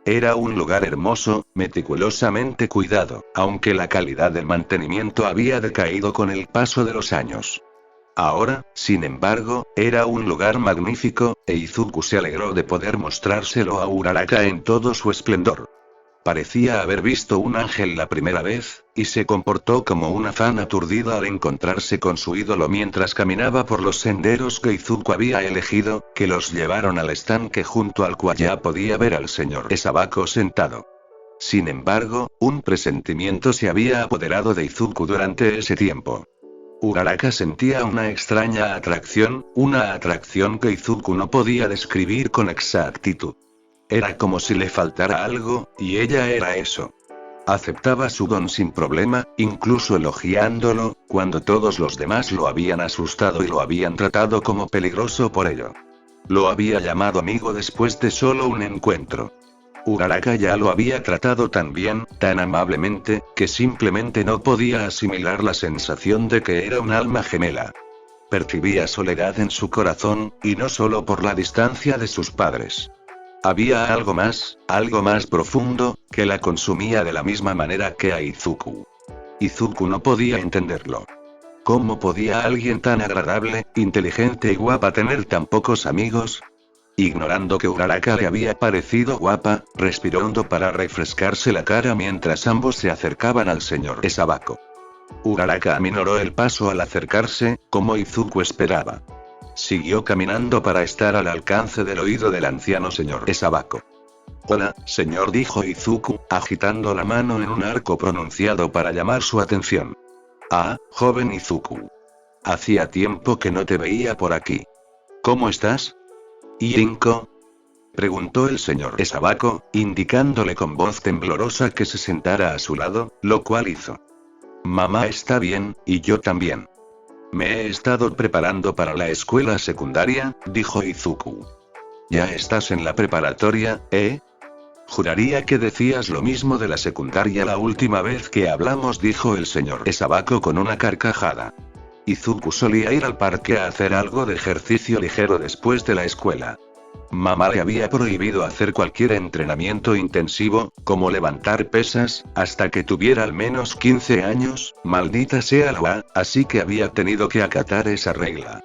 Era un lugar hermoso, meticulosamente cuidado, aunque la calidad del mantenimiento había decaído con el paso de los años. Ahora, sin embargo, era un lugar magnífico, e Izuku se alegró de poder mostrárselo a Uraraka en todo su esplendor. Parecía haber visto un ángel la primera vez, y se comportó como una fan aturdida al encontrarse con su ídolo mientras caminaba por los senderos que Izuku había elegido, que los llevaron al estanque junto al cual ya podía ver al señor Sabako sentado. Sin embargo, un presentimiento se había apoderado de Izuku durante ese tiempo. Uraraka sentía una extraña atracción, una atracción que Izuku no podía describir con exactitud. Era como si le faltara algo, y ella era eso. Aceptaba su don sin problema, incluso elogiándolo, cuando todos los demás lo habían asustado y lo habían tratado como peligroso por ello. Lo había llamado amigo después de solo un encuentro. Uraraka ya lo había tratado tan bien, tan amablemente, que simplemente no podía asimilar la sensación de que era un alma gemela. Percibía soledad en su corazón, y no solo por la distancia de sus padres. Había algo más profundo, que la consumía de la misma manera que a Izuku. Izuku no podía entenderlo. ¿Cómo podía alguien tan agradable, inteligente y guapa tener tan pocos amigos? Ignorando que Uraraka le había parecido guapa, respiró hondo para refrescarse la cara mientras ambos se acercaban al señor Esabako. Uraraka aminoró el paso al acercarse, como Izuku esperaba. Siguió caminando para estar al alcance del oído del anciano señor Esabako. Hola, señor, dijo Izuku, agitando la mano en un arco pronunciado para llamar su atención. Ah, joven Izuku. Hacía tiempo que no te veía por aquí. ¿Cómo estás? ¿Inko? Preguntó el señor Esabako, indicándole con voz temblorosa que se sentara a su lado, lo cual hizo. Mamá está bien, y yo también. Me he estado preparando para la escuela secundaria, dijo Izuku. ¿Ya estás en la preparatoria, eh? Juraría que decías lo mismo de la secundaria la última vez que hablamos, dijo el señor Esabako con una carcajada. Izuku solía ir al parque a hacer algo de ejercicio ligero después de la escuela. Mamá le había prohibido hacer cualquier entrenamiento intensivo, como levantar pesas, hasta que tuviera al menos 15 años, maldita sea la así que había tenido que acatar esa regla.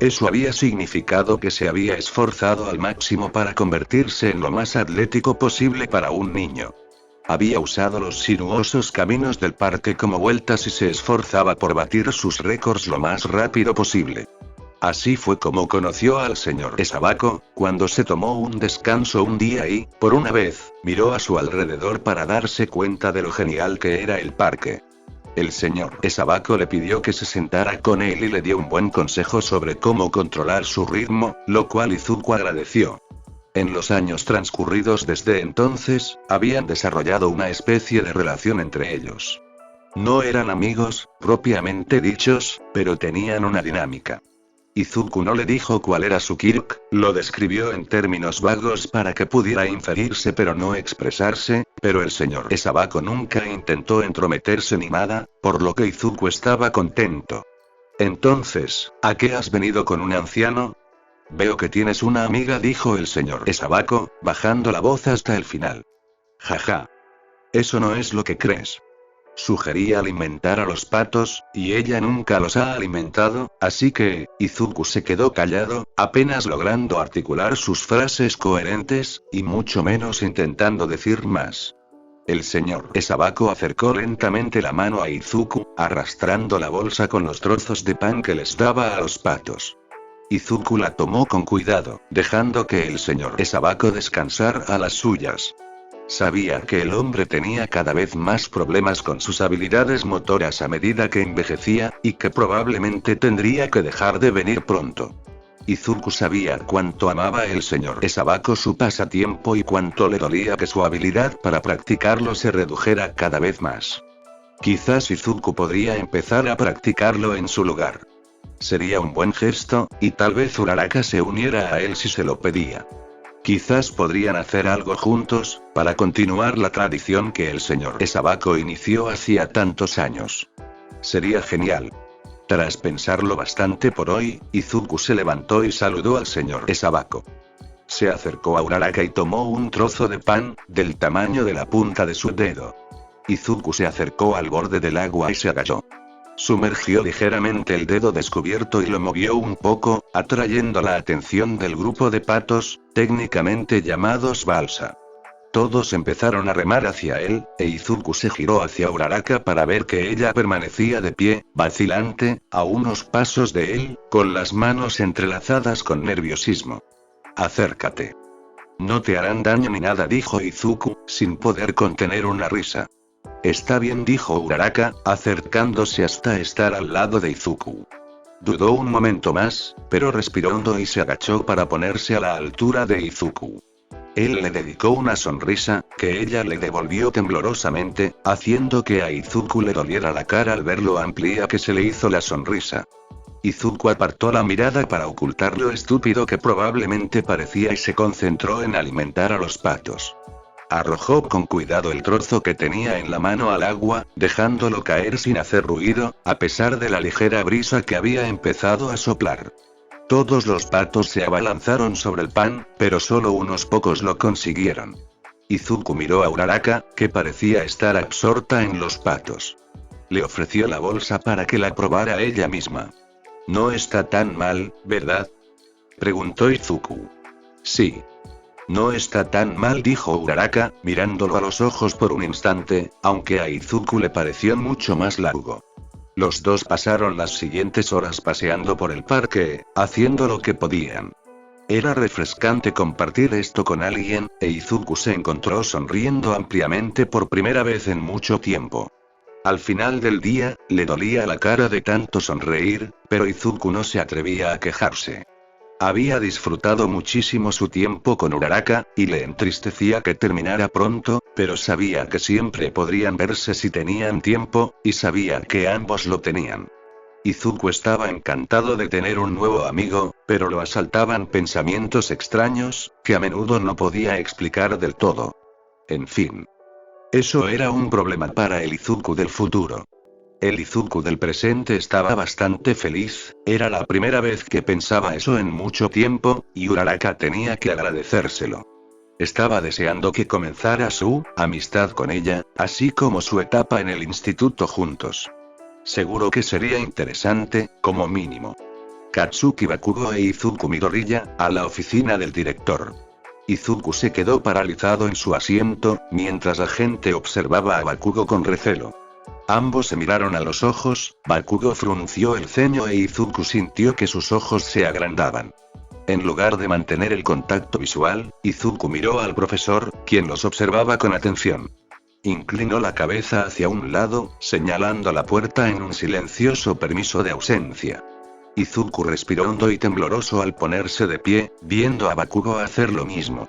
Eso había significado que se había esforzado al máximo para convertirse en lo más atlético posible para un niño. Había usado los sinuosos caminos del parque como vueltas y se esforzaba por batir sus récords lo más rápido posible. Así fue como conoció al señor Esabako, cuando se tomó un descanso un día y, por una vez, miró a su alrededor para darse cuenta de lo genial que era el parque. El señor Esabako le pidió que se sentara con él y le dio un buen consejo sobre cómo controlar su ritmo, lo cual Izuku agradeció. En los años transcurridos desde entonces, habían desarrollado una especie de relación entre ellos. No eran amigos, propiamente dichos, pero tenían una dinámica. Izuku no le dijo cuál era su quirk, lo describió en términos vagos para que pudiera inferirse pero no expresarse, pero el señor Esabako nunca intentó entrometerse ni nada, por lo que Izuku estaba contento. Entonces, ¿a qué has venido con un anciano? Veo que tienes una amiga, dijo el señor Esabako, bajando la voz hasta el final. Jaja. Eso no es lo que crees. Sugerí alimentar a los patos, y ella nunca los ha alimentado, así que, Izuku se quedó callado, apenas logrando articular sus frases coherentes, y mucho menos intentando decir más. El señor Esabako acercó lentamente la mano a Izuku, arrastrando la bolsa con los trozos de pan que les daba a los patos. Izuku la tomó con cuidado, dejando que el señor Esabako descansara a las suyas. Sabía que el hombre tenía cada vez más problemas con sus habilidades motoras a medida que envejecía, y que probablemente tendría que dejar de venir pronto. Izuku sabía cuánto amaba el señor Esabako su pasatiempo y cuánto le dolía que su habilidad para practicarlo se redujera cada vez más. Quizás Izuku podría empezar a practicarlo en su lugar. Sería un buen gesto, y tal vez Uraraka se uniera a él si se lo pedía. Quizás podrían hacer algo juntos, para continuar la tradición que el señor Esabako inició hacía tantos años. Sería genial. Tras pensarlo bastante por hoy, Izuku se levantó y saludó al señor Esabako. Se acercó a Uraraka y tomó un trozo de pan, del tamaño de la punta de su dedo. Izuku se acercó al borde del agua y se agachó. Sumergió ligeramente el dedo descubierto y lo movió un poco, atrayendo la atención del grupo de patos, técnicamente llamados balsa. Todos empezaron a remar hacia él, e Izuku se giró hacia Uraraka para ver que ella permanecía de pie, vacilante, a unos pasos de él, con las manos entrelazadas con nerviosismo. Acércate. No te harán daño ni nada, dijo Izuku, sin poder contener una risa. Está bien, dijo Uraraka, acercándose hasta estar al lado de Izuku. Dudó un momento más, pero respiró hondo y se agachó para ponerse a la altura de Izuku. Él le dedicó una sonrisa, que ella le devolvió temblorosamente, haciendo que a Izuku le doliera la cara al ver lo amplia que se le hizo la sonrisa. Izuku apartó la mirada para ocultar lo estúpido que probablemente parecía y se concentró en alimentar a los patos. Arrojó con cuidado el trozo que tenía en la mano al agua, dejándolo caer sin hacer ruido, a pesar de la ligera brisa que había empezado a soplar. Todos los patos se abalanzaron sobre el pan, pero solo unos pocos lo consiguieron. Izuku miró a Uraraka, que parecía estar absorta en los patos. Le ofreció la bolsa para que la probara ella misma. «No está tan mal, ¿verdad?», preguntó Izuku. «Sí. No está tan mal», dijo Uraraka, mirándolo a los ojos por un instante, aunque a Izuku le pareció mucho más largo. Los dos pasaron las siguientes horas paseando por el parque, haciendo lo que podían. Era refrescante compartir esto con alguien, e Izuku se encontró sonriendo ampliamente por primera vez en mucho tiempo. Al final del día, le dolía la cara de tanto sonreír, pero Izuku no se atrevía a quejarse. Había disfrutado muchísimo su tiempo con Uraraka, y le entristecía que terminara pronto, pero sabía que siempre podrían verse si tenían tiempo, y sabía que ambos lo tenían. Izuku estaba encantado de tener un nuevo amigo, pero lo asaltaban pensamientos extraños, que a menudo no podía explicar del todo. En fin. Eso era un problema para el Izuku del futuro. El Izuku del presente estaba bastante feliz, era la primera vez que pensaba eso en mucho tiempo, y Uraraka tenía que agradecérselo. Estaba deseando que comenzara su amistad con ella, así como su etapa en el instituto juntos. Seguro que sería interesante, como mínimo. Katsuki Bakugo e Izuku Midoriya, a la oficina del director. Izuku se quedó paralizado en su asiento, mientras la gente observaba a Bakugo con recelo. Ambos se miraron a los ojos, Bakugo frunció el ceño e Izuku sintió que sus ojos se agrandaban. En lugar de mantener el contacto visual, Izuku miró al profesor, quien los observaba con atención. Inclinó la cabeza hacia un lado, señalando la puerta en un silencioso permiso de ausencia. Izuku respiró hondo y tembloroso al ponerse de pie, viendo a Bakugo hacer lo mismo.